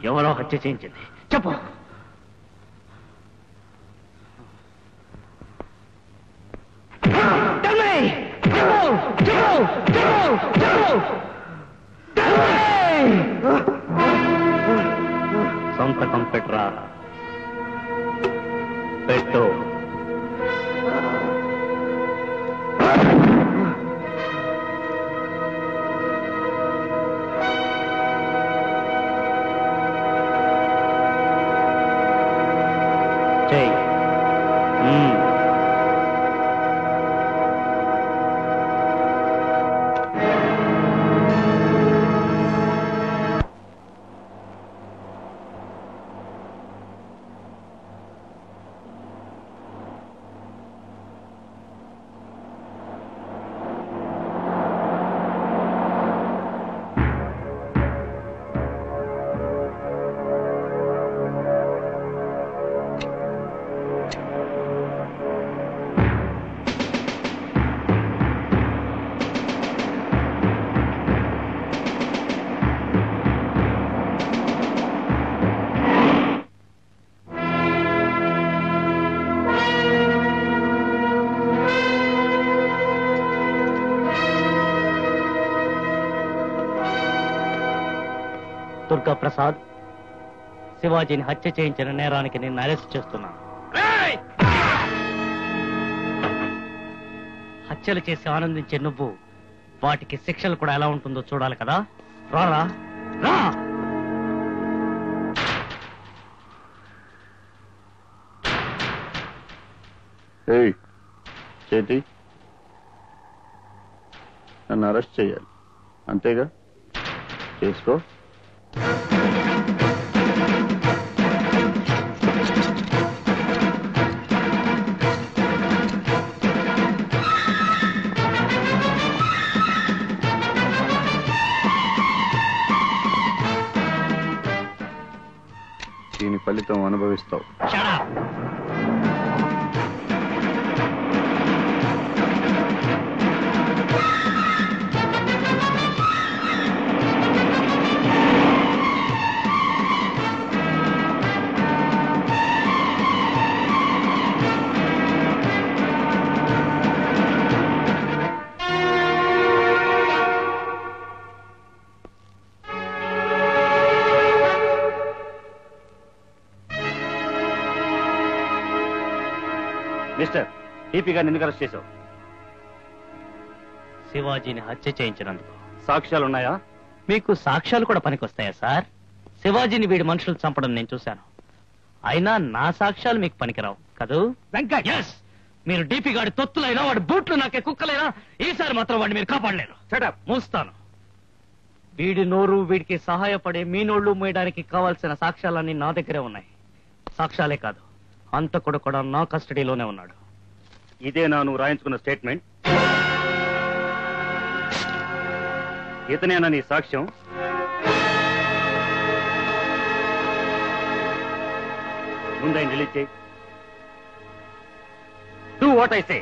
[SPEAKER 8] ఎవరో హత్య చేయించింది చెప్పు. సంతకం పెట్టరా. పెట్టు. దుర్గా ప్రసాద్, శివాజీని హత్య చేయించిన నేరానికి నిన్ను అరెస్ట్ చేస్తున్నాను. హత్యలు చేసి ఆనందించే నువ్వు వాటికి శిక్షలు కూడా ఎలా ఉంటుందో చూడాలి కదా.
[SPEAKER 3] రారా రా.
[SPEAKER 1] ఏయ్ చేతి నన్ను అరెస్ట్ చేయాలి అంతేగా చేసుకో. దీని ఫలితం అనుభవిస్తావు.
[SPEAKER 8] మిస్టర్ టీపీ గారిని ఎందుకు అరెస్ట్ చేశావు?
[SPEAKER 3] శివాజీని హత్య చేయించినందుకు.
[SPEAKER 8] సాక్ష్యాలు ఉన్నాయా?
[SPEAKER 3] మీకు సాక్ష్యాలు కూడా పనికొస్తాయా సార్? శివాజీని వీడి మనుషులు చంపడం నేను చూశాను. అయినా నా సాక్ష్యాలు మీకు పనికిరావు కదూ? వెంకట్, మీరు డీపీ గాడి తొత్తులైనా వాడి బూట్లు నాకే కుక్కలైనా ఈసారి మాత్రం వాడిని మీరు కాపాడలేరు. మూస్తాను. వీడి నోరు వీడికి సహాయపడే మీ నోళ్లు మూయడానికి కావాల్సిన సాక్ష్యాలన్నీ నా దగ్గరే ఉన్నాయి. సాక్ష్యాలే కాదు, అంతకుడు కూడా నా కస్టడీలోనే ఉన్నాడు.
[SPEAKER 8] ఇదేనా నువ్వు రాయించుకున్న స్టేట్మెంట్? ఇతనేనా నీ సాక్ష్యం? ముందు రిలీజ్ చేయి. Do what I say.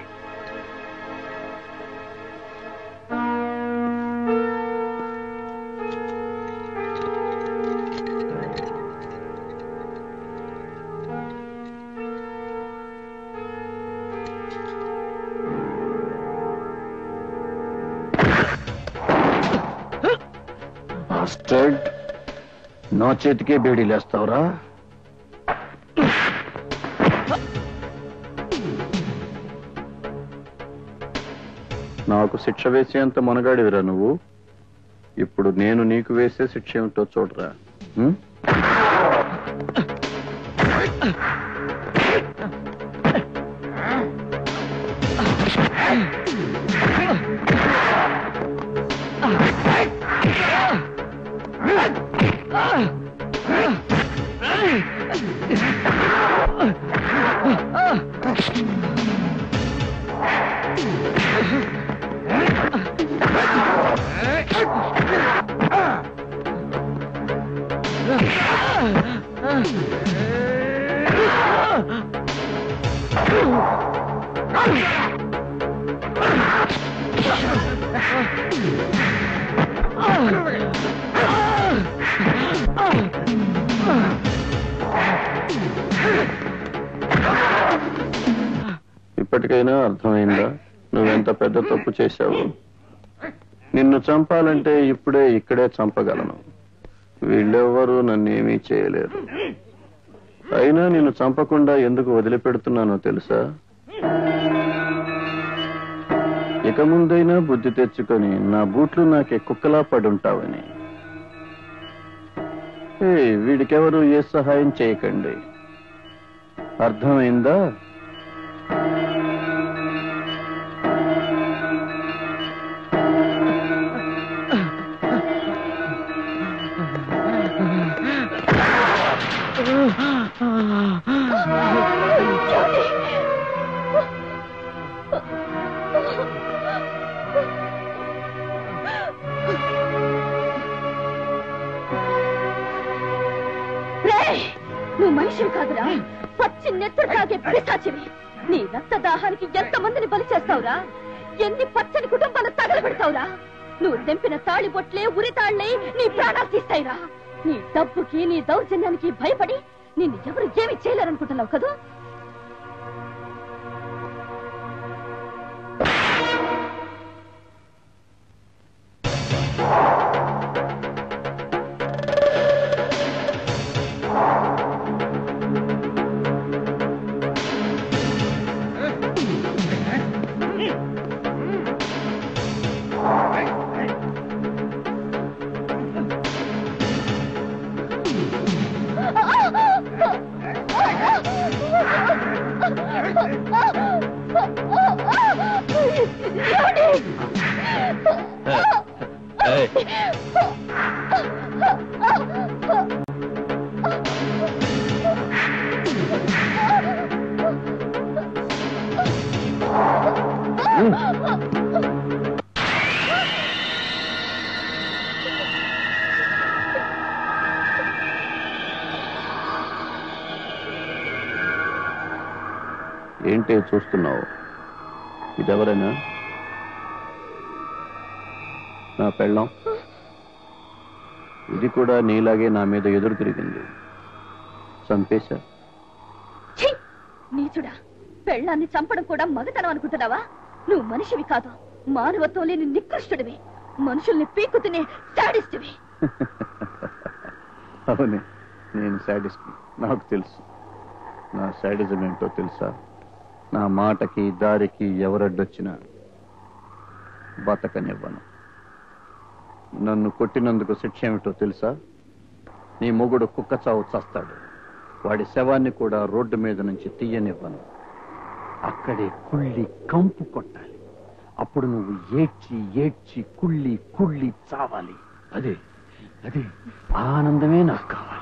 [SPEAKER 1] నా చేతికే బేడీలేస్తావురా? నాకు శిక్ష వేసేంత మనగాడివిరా నువ్వు. ఇప్పుడు నేను నీకు వేసే శిక్ష ఏమిటో చూడరా. ఇప్పటికైనా అర్థమైందా నువ్వెంత పెద్ద తప్పు చేశావు? నిన్ను చంపాలంటే ఇప్పుడే ఇక్కడే చంపగలను. వీళ్ళెవ్వరూ నన్నేమీ చేయలేరు. అయినా నిన్ను చంపకుండా ఎందుకు వదిలిపెడుతున్నానో తెలుసా? ఇక ముందైనా బుద్ధి తెచ్చుకొని నా బూట్లు నాకే కుక్కలా పడుంటావని. వీడికెవరు ఏ సహాయం చేయకండి. అర్థమైందా?
[SPEAKER 5] నువ్వు మనిషివి కాదురా, పచ్చి నెత్తురు తాగే పిశాచివి. నీ రక్తదాహానికి ఎంతమందిని బలి చేస్తావురా? ఎన్ని పచ్చని కుటుంబాలు తగలబెడతావురా? నువ్వు తెంపిన తాళి బొట్లే ఉరితాళ్లే నీ ప్రాణాలు తీస్తాయిరా. నీ డబ్బుకి నీ దౌర్జన్యానికి భయపడి నిన్ను ఎవరు ఏమి చేయలేరనుకుంటున్నావు కదా?
[SPEAKER 1] ఏంటి చూస్తున్నావు? ఇదెవరైనా? నా పెళ్ళం. ఇది కూడా నీలాగే నా మీద ఎదురు తిరిగింది. చంపేశా.
[SPEAKER 5] నీచుడా, పెళ్ళాన్ని చంపడం కూడా మగతనం అనుకుంటున్నావా? నువ్వు మనిషివి కాదు, మానవత్వం లేని నికృష్టుడివి, మనుషుల్ని పీక్కు తినే శాడిస్టువి.
[SPEAKER 1] అవునే, నేను శాడిస్ట్. నాకు తెలుసు నా శాడిజం ఏంటో తెలుసా? నా మాటకి దారికి ఎవరడ్డొచ్చినా బతకనివ్వను. నన్ను కొట్టినందుకు శిక్ష ఏమిటో తెలుసా? నీ మొగుడు కుక్క చావు చస్తాడు. వాడి శవాన్ని కూడా రోడ్డు మీద నుంచి తీయనివ్వను. అక్కడే కుళ్ళి కంపు కొట్టాలి. అప్పుడు నువ్వు ఏడ్చి ఏడ్చి కుళ్ళి కుళ్ళి చావాలి. అదే అదే ఆనందమే నాకు కావాలి.